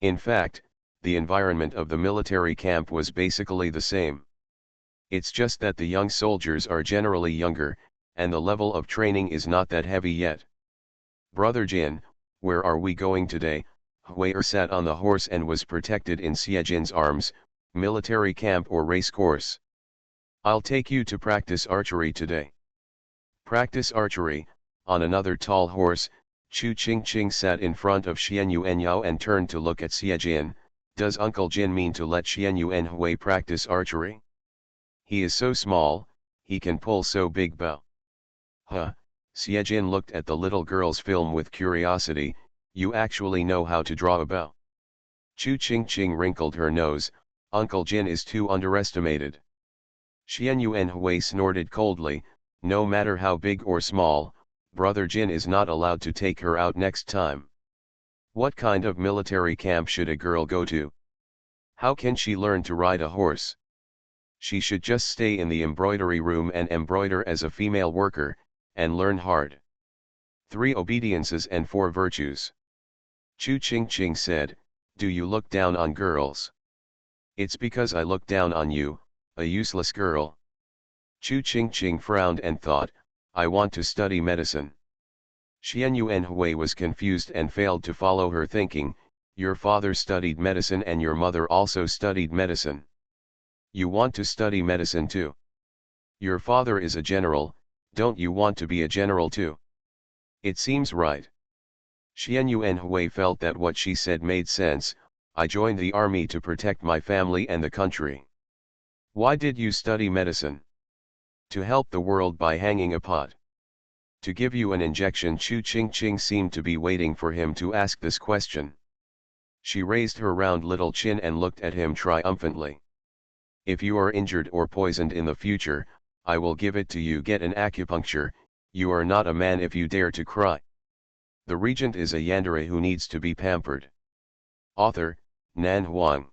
In fact, the environment of the military camp was basically the same. It's just that the young soldiers are generally younger, and the level of training is not that heavy yet. "Brother Jin, where are we going today?" Hui sat on the horse and was protected in Xiejin's arms. "Military camp or race course?" "I'll take you to practice archery today." Practice archery. On another tall horse, Chu Qingqing sat in front of Xian Yuanyao and turned to look at Xiejin. "Does Uncle Jin mean to let Xian Yuan Hui practice archery? He is so small, he can pull so big bow." "Huh." Xiejin looked at the little girl's film with curiosity. "You actually know how to draw a bow?" Chu Qingqing wrinkled her nose. "Uncle Jin is too underestimated." Xian Yuan Hui snorted coldly. "No matter how big or small, Brother Jin is not allowed to take her out next time. What kind of military camp should a girl go to? How can she learn to ride a horse? She should just stay in the embroidery room and embroider as a female worker, and learn hard. 3 obediences and 4 virtues." Chu Qingqing said, "Do you look down on girls?" "It's because I look down on you, a useless girl." Chu Qingqing frowned and thought, "I want to study medicine." Xian Yuan Hui was confused and failed to follow her thinking. "Your father studied medicine and your mother also studied medicine. You want to study medicine too? Your father is a general, don't you want to be a general too? It seems right." Xian Yuan Hui felt that what she said made sense. "I joined the army to protect my family and the country." "Why did you study medicine?" "To help the world by hanging a pot." "To give you an injection." Chu Qingqing seemed to be waiting for him to ask this question. She raised her round little chin and looked at him triumphantly. "If you are injured or poisoned in the future, I will give it to you. Get an acupuncture. You are not a man if you dare to cry." The regent is a yandere who needs to be pampered. Author, Nan Huang.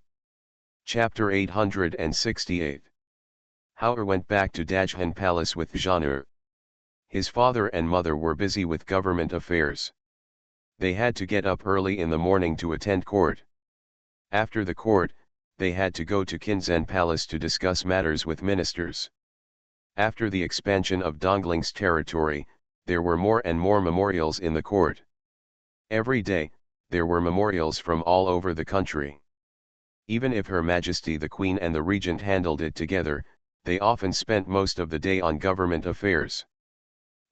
Chapter 868. Hao went back to Dajhan Palace with Zhan'er. His father and mother were busy with government affairs. They had to get up early in the morning to attend court. After the court, they had to go to Qinzhen Palace to discuss matters with ministers. After the expansion of Dongling's territory, there were more and more memorials in the court. Every day, there were memorials from all over the country. Even if Her Majesty the Queen and the Regent handled it together, they often spent most of the day on government affairs.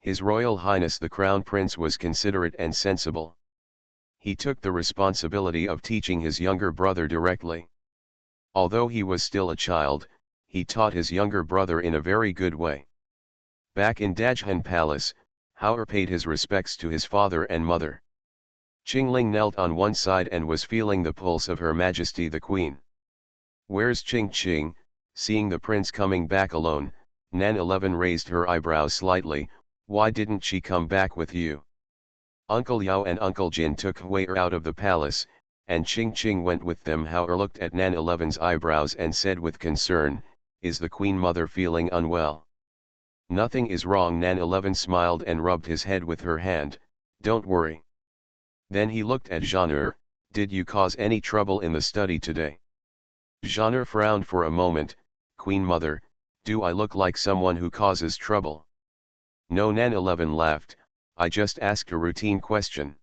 His Royal Highness the Crown Prince was considerate and sensible. He took the responsibility of teaching his younger brother directly. Although he was still a child, he taught his younger brother in a very good way. Back in Dajhan Palace, Hauer paid his respects to his father and mother. Qingling knelt on one side and was feeling the pulse of Her Majesty the Queen. "Where's Qing?" Seeing the prince coming back alone, Nan 11 raised her eyebrows slightly. "Why didn't she come back with you?" Uncle Yao and Uncle Jin took Hauer out of the palace, and Qing went with them. Hauer looked at Nan 11's eyebrows and said with concern, "Is the Queen Mother feeling unwell?" "Nothing is wrong." Nan 11 smiled and rubbed his head with her hand. "Don't worry." Then he looked at Genre. "Did you cause any trouble in the study today?" Genre frowned for a moment. "Queen Mother, do I look like someone who causes trouble?" "No." Nan 11 laughed. "I just asked a routine question."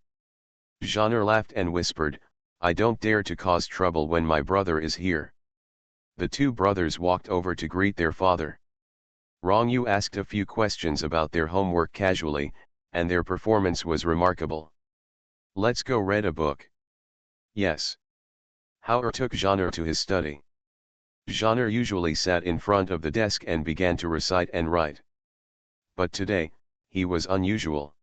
Genre laughed and whispered, "I don't dare to cause trouble when my brother is here." The two brothers walked over to greet their father. Wrong. You asked a few questions about their homework casually, and their performance was remarkable. Let's go read a book. Yes. Hauer took Genre to his study. Genre usually sat in front of the desk and began to recite and write. But today, he was unusual.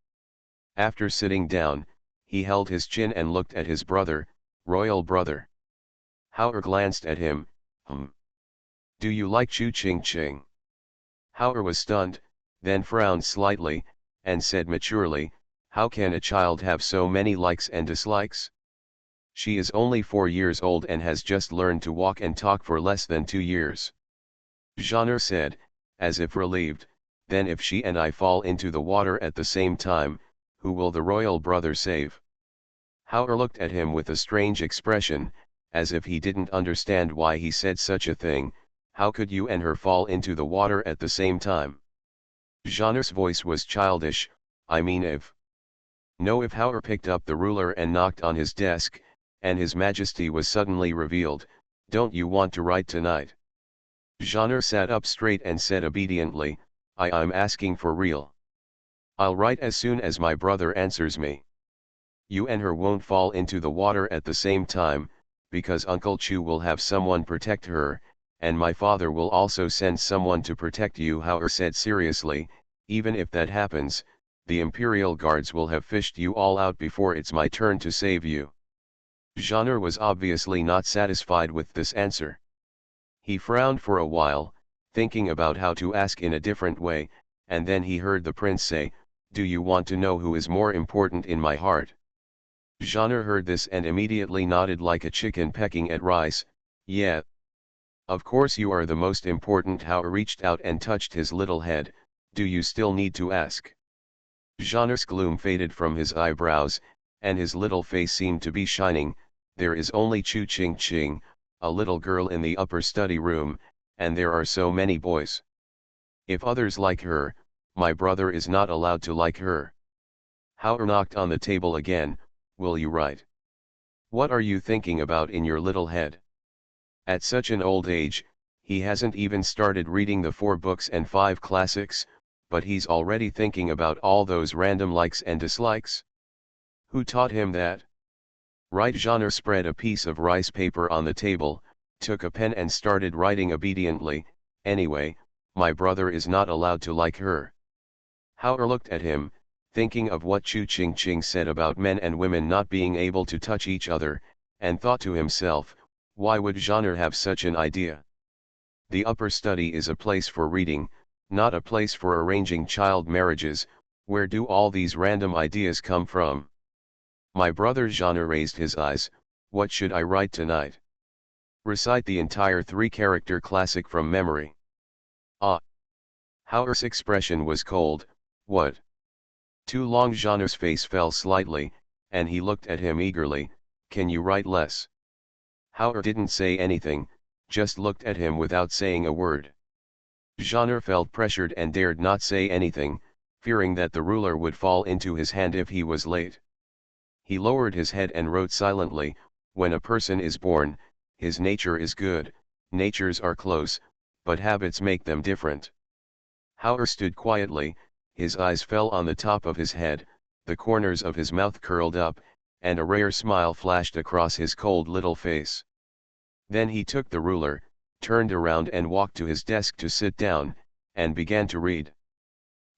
After sitting down, he held his chin and looked at his brother, royal brother. Hauer glanced at him. Do you like Qing? Hauer was stunned, then frowned slightly, and said maturely, "How can a child have so many likes and dislikes? She is only 4 years old and has just learned to walk and talk for less than 2 years. Genre said, as if relieved, "Then if she and I fall into the water at the same time, who will the royal brother save?" Hauer looked at him with a strange expression, as if he didn't understand why he said such a thing. "How could you and her fall into the water at the same time?" Genre's voice was childish. "I mean if." No. If Hauer picked up the ruler and knocked on his desk, and His Majesty was suddenly revealed. "Don't you want to write tonight?" Genre sat up straight and said obediently, I'm asking for real. I'll write as soon as my brother answers me." "You and her won't fall into the water at the same time, because Uncle Chu will have someone protect her, and my father will also send someone to protect you," Hauer said seriously. "Even if that happens, the Imperial Guards will have fished you all out before it's my turn to save you." Genre was obviously not satisfied with this answer. He frowned for a while, thinking about how to ask in a different way, and then he heard the prince say, "Do you want to know who is more important in my heart?" Genre heard this and immediately nodded like a chicken pecking at rice. "Yeah. Of course you are the most important." Hauer reached out and touched his little head. "Do you still need to ask?" Genre's gloom faded from his eyebrows, and his little face seemed to be shining. "There is only Qing, a little girl in the upper study room, and there are so many boys. If others like her, my brother is not allowed to like her." Hauer knocked on the table again. "Will you write? What are you thinking about in your little head?" At such an old age, he hasn't even started reading the 4 books and 5 classics, but he's already thinking about all those random likes and dislikes. Who taught him that? Right. Genre spread a piece of rice paper on the table, took a pen and started writing obediently. "Anyway, my brother is not allowed to like her." Hauer looked at him, thinking of what Qing said about men and women not being able to touch each other, and thought to himself, why would Genre have such an idea? The upper study is a place for reading, not a place for arranging child marriages. Where do all these random ideas come from? "My brother." Genre raised his eyes. "What should I write tonight?" "Recite the entire 3-character classic from memory." "Ah." Hauer's expression was cold. "What? Too long?" Genre's face fell slightly, and he looked at him eagerly. "Can you write less?" Hauer didn't say anything, just looked at him without saying a word. Genre felt pressured and dared not say anything, fearing that the ruler would fall into his hand if he was late. He lowered his head and wrote silently. "When a person is born, his nature is good, natures are close, but habits make them different." Hauer stood quietly, his eyes fell on the top of his head, the corners of his mouth curled up, and a rare smile flashed across his cold little face. Then he took the ruler, turned around and walked to his desk to sit down, and began to read.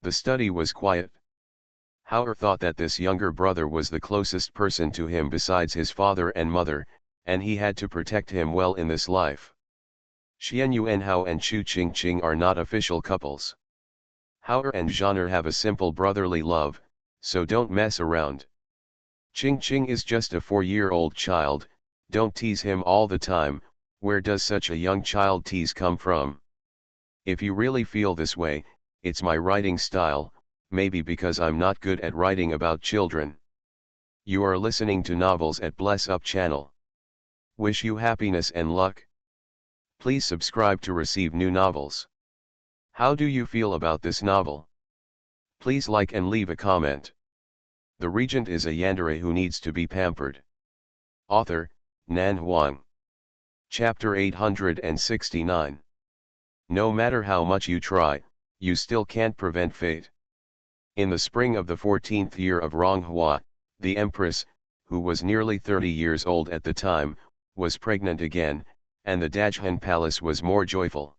The study was quiet. Hauer thought that this younger brother was the closest person to him besides his father and mother, and he had to protect him well in this life. Xian Yuanhao and Chu Qingqing are not official couples. Hauer and Zhaner have a simple brotherly love, so don't mess around. Qingqing is just a 4-year-old child, don't tease him all the time. Where does such a young child tease come from? If you really feel this way, it's my writing style, maybe because I'm not good at writing about children. You are listening to Novels at Bless Up channel. Wish you happiness and luck. Please subscribe to receive new novels. How do you feel about this novel? Please like and leave a comment. The regent is a yandere who needs to be pampered. Author, Nan Huang. Chapter 869. No matter how much you try, you still can't prevent fate. In the spring of the 14th year of Ronghua, the empress, who was nearly 30 years old at the time, was pregnant again, and the Dajhan palace was more joyful.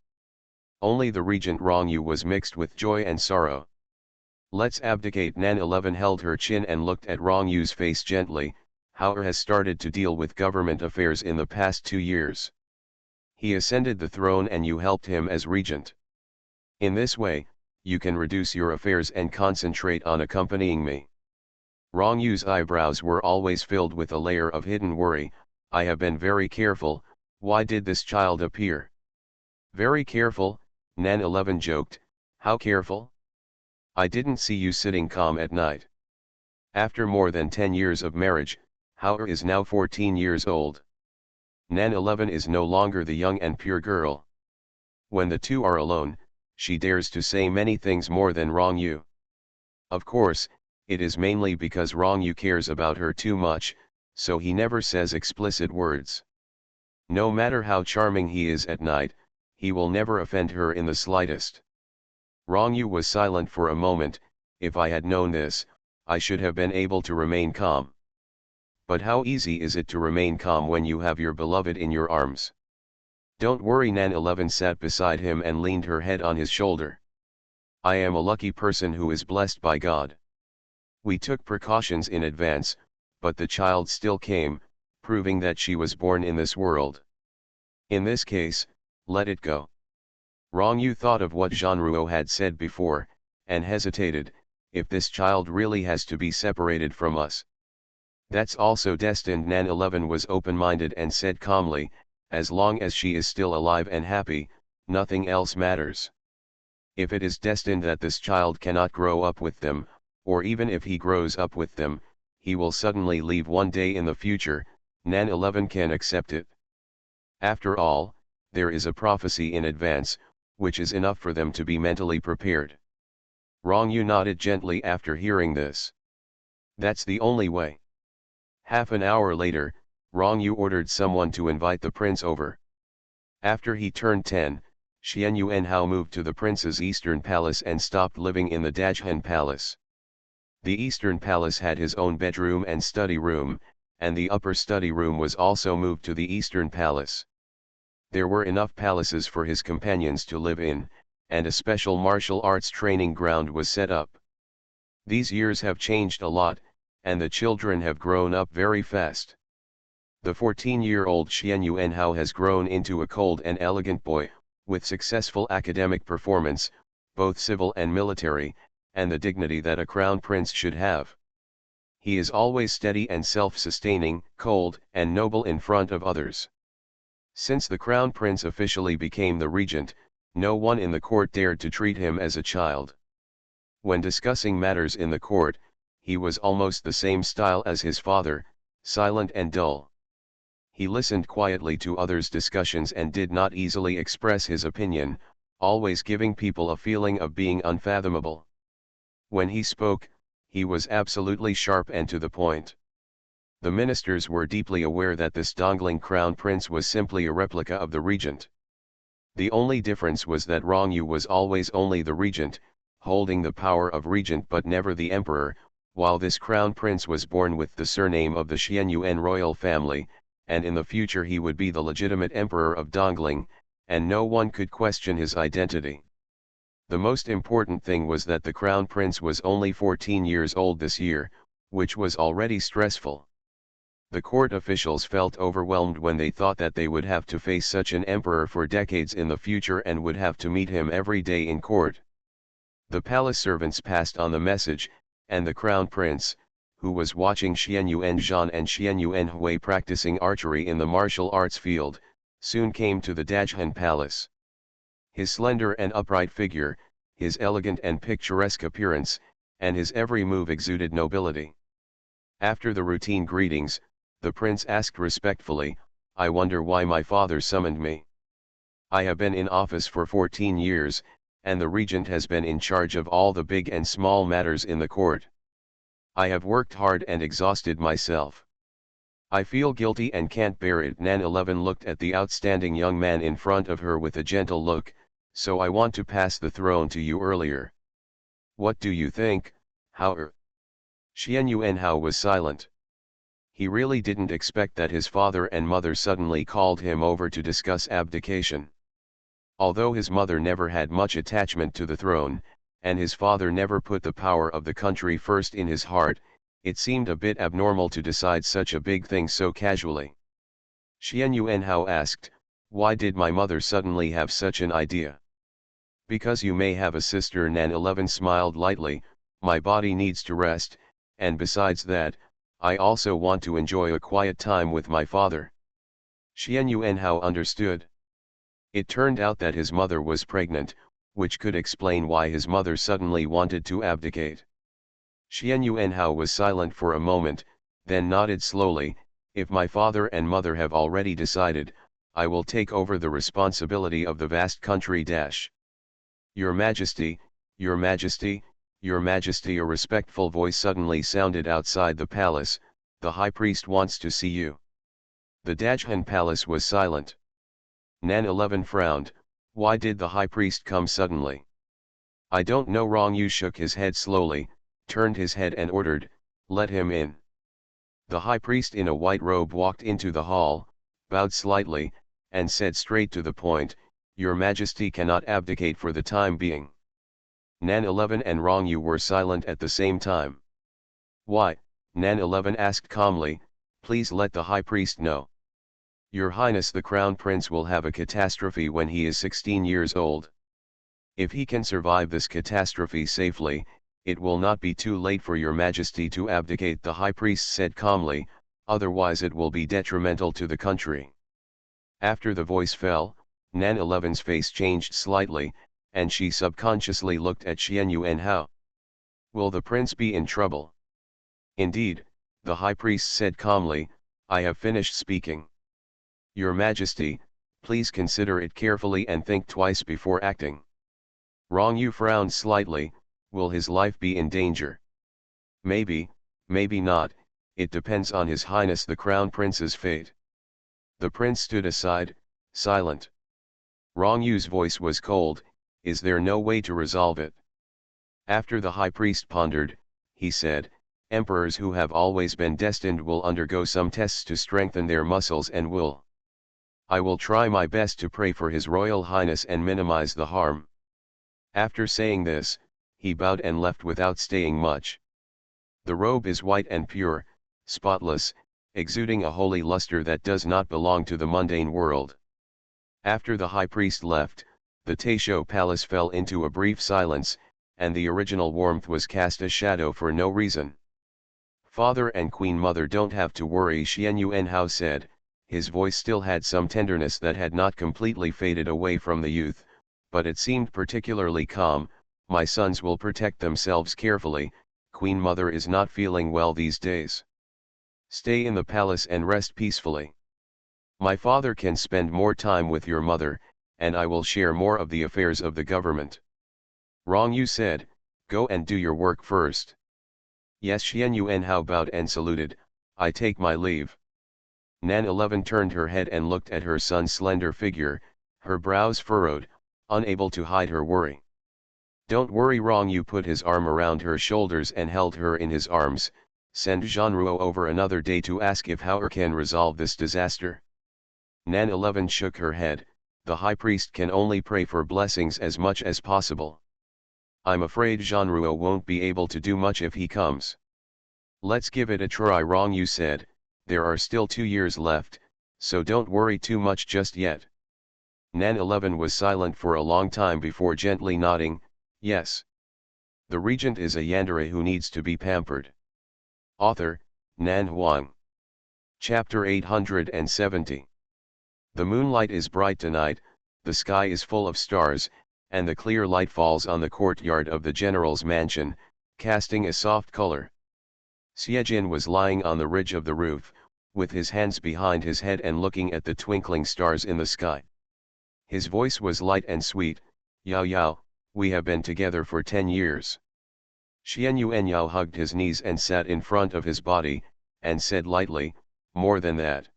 Only the regent Rongyu was mixed with joy and sorrow. Let's abdicate. Nan 11 held her chin and looked at Rongyu's face gently. Hauer has started to deal with government affairs in the past 2 years. He ascended the throne and you helped him as regent. In this way, you can reduce your affairs and concentrate on accompanying me. Rongyu's eyebrows were always filled with a layer of hidden worry. I have been very careful. Why did this child appear? Very careful, Nan 11 joked. How careful? I didn't see you sitting calm at night. After more than 10 years of marriage, Hauer is now 14 years old. Nan 11 is no longer the young and pure girl. When the two are alone, she dares to say many things more than Rongyu. Of course, it is mainly because Rongyu cares about her too much, so he never says explicit words. No matter how charming he is at night, he will never offend her in the slightest. Rongyu was silent for a moment. If I had known this, I should have been able to remain calm. But how easy is it to remain calm when you have your beloved in your arms? Don't worry. Nan 11 sat beside him and leaned her head on his shoulder. I am a lucky person who is blessed by God. We took precautions in advance, but the child still came, proving that she was born in this world. In this case, let it go. Rongyu thought of what Zhanruo had said before, and hesitated. If this child really has to be separated from us, that's also destined. Nan 11 was open-minded and said calmly, as long as she is still alive and happy, nothing else matters. If it is destined that this child cannot grow up with them, or even if he grows up with them, he will suddenly leave one day in the future, Nan 11 can accept it. After all, there is a prophecy in advance, which is enough for them to be mentally prepared. Rongyu nodded gently after hearing this. That's the only way. Half an hour later, Rongyu ordered someone to invite the prince over. After he turned 10, Xian Yuanhao moved to the prince's eastern palace and stopped living in the Dajhan palace. The eastern palace had his own bedroom and study room, and the upper study room was also moved to the eastern palace. There were enough palaces for his companions to live in, and a special martial arts training ground was set up. These years have changed a lot, and the children have grown up very fast. The 14-year-old Xian Yuanhao has grown into a cold and elegant boy, with successful academic performance, both civil and military, and the dignity that a crown prince should have. He is always steady and self-sustaining, cold and noble in front of others. Since the crown prince officially became the regent, no one in the court dared to treat him as a child. When discussing matters in the court, he was almost the same style as his father, silent and dull. He listened quietly to others' discussions and did not easily express his opinion, always giving people a feeling of being unfathomable. When he spoke, he was absolutely sharp and to the point. The ministers were deeply aware that this dongling crown prince was simply a replica of the regent. The only difference was that Rongyu was always only the regent, holding the power of regent but never the emperor, while this crown prince was born with the surname of the Xianyuan royal family, and in the future he would be the legitimate emperor of Dongling, and no one could question his identity. The most important thing was that the crown prince was only 14 years old this year, which was already stressful. The court officials felt overwhelmed when they thought that they would have to face such an emperor for decades in the future and would have to meet him every day in court. The palace servants passed on the message, and the crown prince, who was watching Xian Yuanzhan and Xian Yuanhui practicing archery in the martial arts field, soon came to the Dajhan palace. His slender and upright figure, his elegant and picturesque appearance, and his every move exuded nobility. After the routine greetings, the prince asked respectfully, "I wonder why my father summoned me. I have been in office for 14 years, and the regent has been in charge of all the big and small matters in the court. I have worked hard and exhausted myself. I feel guilty and can't bear it." Nan 11 looked at the outstanding young man in front of her with a gentle look, "So I want to pass the throne to you earlier. What do you think, Hao?" Xian Yuanhao was silent. He really didn't expect that his father and mother suddenly called him over to discuss abdication. Although his mother never had much attachment to the throne, and his father never put the power of the country first in his heart, it seemed a bit abnormal to decide such a big thing so casually. Xian Yuanhao asked, "Why did my mother suddenly have such an idea?" "Because you may have a sister." Nan 11 smiled lightly, "My body needs to rest, and besides that, I also want to enjoy a quiet time with my father." Xian Yuanhao understood. It turned out that his mother was pregnant, which could explain why his mother suddenly wanted to abdicate. Xian Yuanhao was silent for a moment, then nodded slowly, "If my father and mother have already decided, I will take over the responsibility of the vast country. Your Majesty, Your Majesty, Your Majesty." A respectful voice suddenly sounded outside the palace, "The high priest wants to see you." The Dajhan palace was silent. Nan 11 frowned, "Why did the high priest come suddenly?" "I don't know." Rong Yu shook his head slowly, turned his head and ordered, "Let him in." The high priest in a white robe walked into the hall, bowed slightly, and said straight to the point, "Your Majesty cannot abdicate for the time being." Nan 11 and Rong Yu were silent at the same time. "Why?" Nan 11 asked calmly, "Please let the high priest know." "Your Highness, the crown prince will have a catastrophe when he is 16 years old. If he can survive this catastrophe safely, it will not be too late for your Majesty to abdicate," the high priest said calmly, "otherwise it will be detrimental to the country." After the voice fell, Nan 11's face changed slightly, and she subconsciously looked at Xian Yuanhao. "Will the prince be in trouble?" "Indeed," the high priest said calmly, "I have finished speaking. Your Majesty, please consider it carefully and think twice before acting." Rong Yu frowned slightly, "Will his life be in danger?" "Maybe, maybe not, it depends on His Highness the Crown Prince's fate." The prince stood aside, silent. Rong Yu's voice was cold, "Is there no way to resolve it?" After the high priest pondered, he said, "Emperors who have always been destined will undergo some tests to strengthen their muscles and will. I will try my best to pray for His Royal Highness and minimize the harm." After saying this, he bowed and left without staying much. The robe is white and pure, spotless, exuding a holy luster that does not belong to the mundane world. After the high priest left, the Taisho palace fell into a brief silence, and the original warmth was cast a shadow for no reason. "Father and Queen Mother don't have to worry," Xian Yuanhao said. His voice still had some tenderness that had not completely faded away from the youth, but it seemed particularly calm. "My sons will protect themselves carefully. Queen Mother is not feeling well these days. Stay in the palace and rest peacefully. My father can spend more time with your mother, and I will share more of the affairs of the government." Rong Yu said, "Go and do your work first." "Yes." Xian Yuanhao bowed and saluted, "I take my leave." Nan 11 turned her head and looked at her son's slender figure, her brows furrowed, unable to hide her worry. "Don't worry." Rong Yu put his arm around her shoulders and held her in his arms. "Send Zhanruo over another day to ask if Hao can resolve this disaster." Nan 11 shook her head, "The high priest can only pray for blessings as much as possible." I'm afraid Jeanruo won't be able to do much if he comes. Let's give it a try. Wrong, you said, there are still 2 years left, so don't worry too much just yet. Nan 11 was silent for a long time before gently nodding, yes. The regent is a yandere who needs to be pampered. Author, Nan Huang. Chapter 870. The moonlight is bright tonight, the sky is full of stars, and the clear light falls on the courtyard of the general's mansion, casting a soft color. Xiejin was lying on the ridge of the roof, with his hands behind his head and looking at the twinkling stars in the sky. His voice was light and sweet, Yao Yao, we have been together for 10 years. Xian Yuanyao hugged his knees and sat in front of his body, and said lightly, more than that.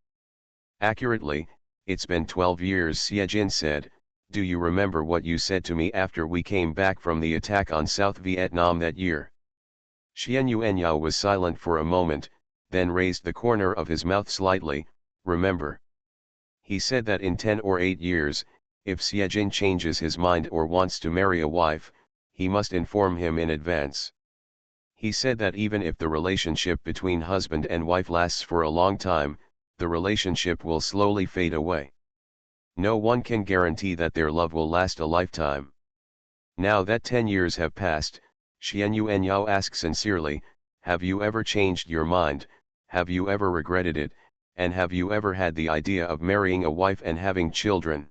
Accurately, it's been 12 years. Xiejin said, do you remember what you said to me after we came back from the attack on South Vietnam that year? Xian Yuanyao was silent for a moment, then raised the corner of his mouth slightly, remember. He said that in 10 or 8 years, if Xiejin changes his mind or wants to marry a wife, he must inform him in advance. He said that even if the relationship between husband and wife lasts for a long time, the relationship will slowly fade away. No one can guarantee that their love will last a lifetime. Now that 10 years have passed, Xian Yuanyao asked sincerely, have you ever changed your mind, have you ever regretted it, and have you ever had the idea of marrying a wife and having children?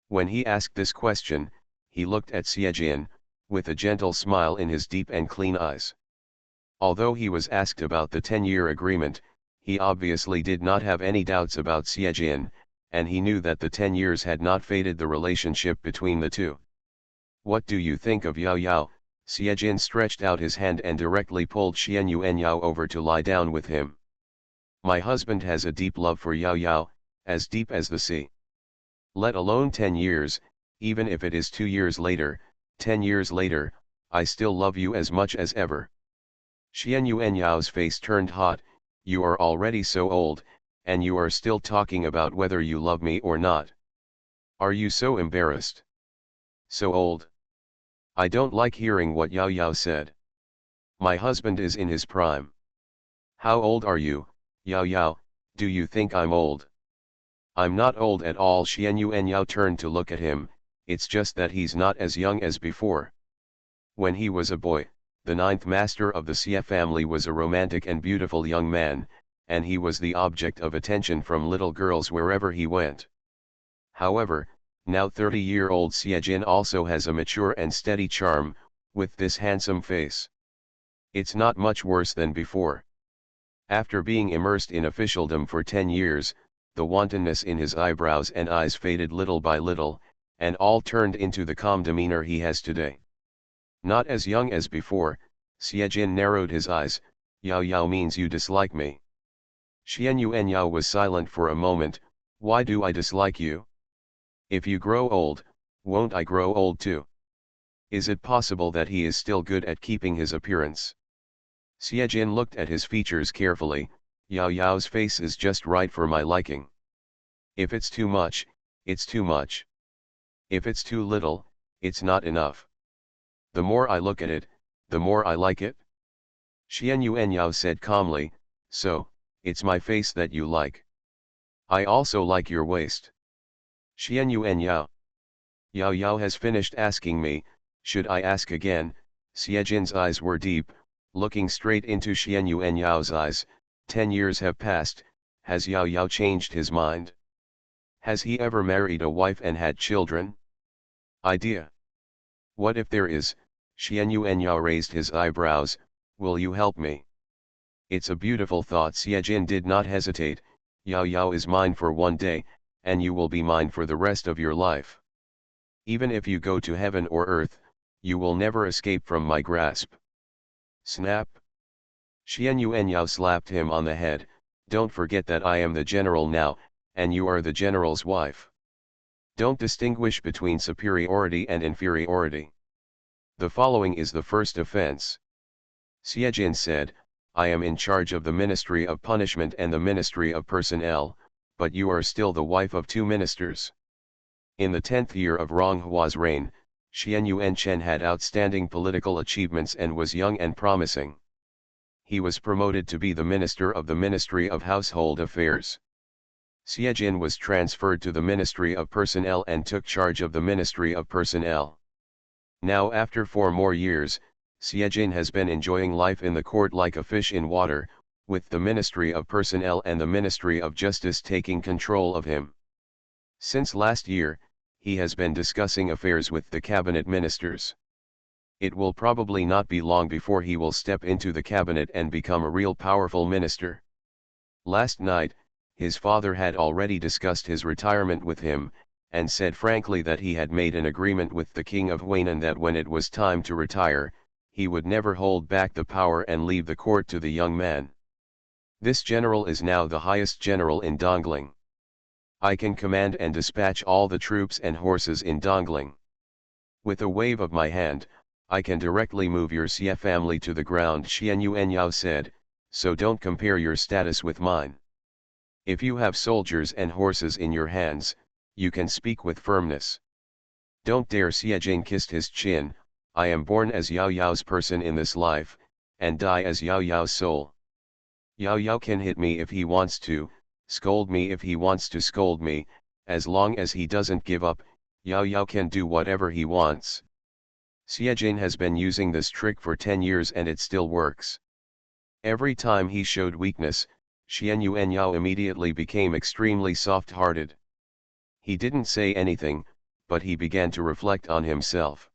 When he asked this question, he looked at Xiejin, with a gentle smile in his deep and clean eyes. Although he was asked about the 10-year agreement, he obviously did not have any doubts about Xiejin, and he knew that the 10 years had not faded the relationship between the two. What do you think of Yao Yao? Xiejin stretched out his hand and directly pulled Xian Yuanyao over to lie down with him. My husband has a deep love for Yao Yao, as deep as the sea. Let alone 10 years, even if it is 2 years later, 10 years later, I still love you as much as ever. Xian Yuanyao's face turned hot, you are already so old, and you are still talking about whether you love me or not. Are you so embarrassed? So old? I don't like hearing what Yao Yao said. My husband is in his prime. How old are you, Yao Yao? Do you think I'm old? I'm not old at all. Xian Yuanyao turned to look at him, it's just that he's not as young as before. When he was a boy, the 9th master of the Xie family was a romantic and beautiful young man, and he was the object of attention from little girls wherever he went. However, now 30-year-old Xiejin also has a mature and steady charm, with this handsome face. It's not much worse than before. After being immersed in officialdom for 10 years, the wantonness in his eyebrows and eyes faded little by little, and all turned into the calm demeanor he has today. Not as young as before, Xiejin narrowed his eyes, Yao Yao means you dislike me. Xian Yuanyao was silent for a moment, why do I dislike you? If you grow old, won't I grow old too? Is it possible that he is still good at keeping his appearance? Xiejin looked at his features carefully, Yao Yao's face is just right for my liking. If it's too much, it's too much. If it's too little, it's not enough. The more I look at it, the more I like it. Xian Yuanyao said calmly, so, it's my face that you like. I also like your waist. Xian Yuanyao. Yao Yao has finished asking me, should I ask again? Xiejin's eyes were deep, looking straight into Xian Yuanyao's eyes. 10 years have passed, has Yao Yao changed his mind? Has he ever married a wife and had children? Idea. What if there is? Xian Yuanyao raised his eyebrows, will you help me? It's a beautiful thought. Xiejin did not hesitate, Yao Yao is mine for one day, and you will be mine for the rest of your life. Even if you go to heaven or earth, you will never escape from my grasp. Snap. Xian Yuanyao slapped him on the head, don't forget that I am the general now, and you are the general's wife. Don't distinguish between superiority and inferiority. The following is the first offense. Xiejin said, I am in charge of the Ministry of Punishment and the Ministry of Personnel, but you are still the wife of 2 ministers. In the 10th year of Ronghua's reign, Xian Yuanchen had outstanding political achievements and was young and promising. He was promoted to be the minister of the Ministry of Household Affairs. Xiejin was transferred to the Ministry of Personnel and took charge of the Ministry of Personnel. Now after 4 more years, Xiejin has been enjoying life in the court like a fish in water, with the Ministry of Personnel and the Ministry of Justice taking control of him. Since last year, he has been discussing affairs with the cabinet ministers. It will probably not be long before he will step into the cabinet and become a real powerful minister. Last night, his father had already discussed his retirement with him, and said frankly that he had made an agreement with the king of Huainan that when it was time to retire, he would never hold back the power and leave the court to the young man. This general is now the highest general in Dongling. I can command and dispatch all the troops and horses in Dongling. With a wave of my hand, I can directly move your Xie family to the ground, Xian Yuanyao said, so don't compare your status with mine. If you have soldiers and horses in your hands, you can speak with firmness. Don't dare. Xiejin kissed his chin. I am born as Yao Yao's person in this life, and die as Yao Yao's soul. Yao Yao can hit me if he wants to, scold me if he wants to scold me, as long as he doesn't give up, Yao Yao can do whatever he wants. Xiejin has been using this trick for 10 years and it still works. Every time he showed weakness, Xian Yuanyao immediately became extremely soft-hearted. He didn't say anything, but he began to reflect on himself.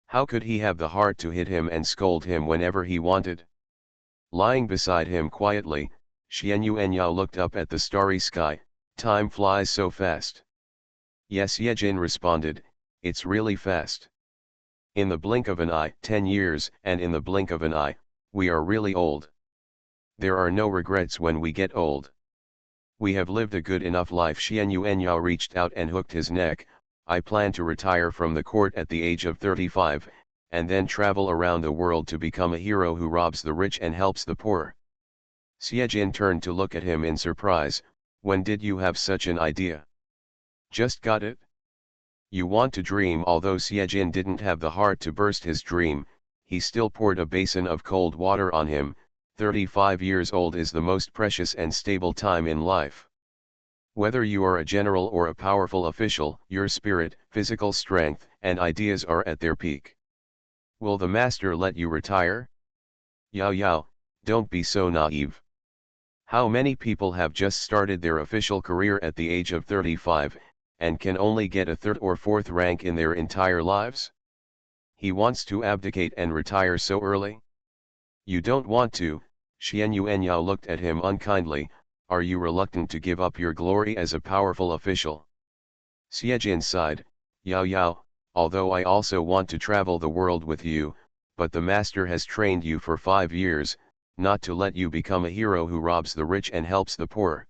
How could he have the heart to hit him and scold him whenever he wanted? Lying beside him quietly, Xian Yuanyao looked up at the starry sky. Time flies so fast. Yes, Xiejin responded, it's really fast. In the blink of an eye, 10 years, and in the blink of an eye, we are really old. There are no regrets when we get old. We have lived a good enough life. Xian Yuanyao reached out and hooked his neck. I plan to retire from the court at the age of 35, and then travel around the world to become a hero who robs the rich and helps the poor. Xiejin turned to look at him in surprise. When did you have such an idea? Just got it? You want to dream. Although Xiejin didn't have the heart to burst his dream, he still poured a basin of cold water on him. 35 years old is the most precious and stable time in life. Whether you are a general or a powerful official, your spirit, physical strength, and ideas are at their peak. Will the master let you retire? Yao Yao, don't be so naive. How many people have just started their official career at the age of 35, and can only get a 3rd or 4th rank in their entire lives? He wants to abdicate and retire so early? You don't want to. Xian Yuanyao looked at him unkindly. Are you reluctant to give up your glory as a powerful official? Xiejin sighed. Yao Yao, although I also want to travel the world with you, but the master has trained you for 5 years, not to let you become a hero who robs the rich and helps the poor.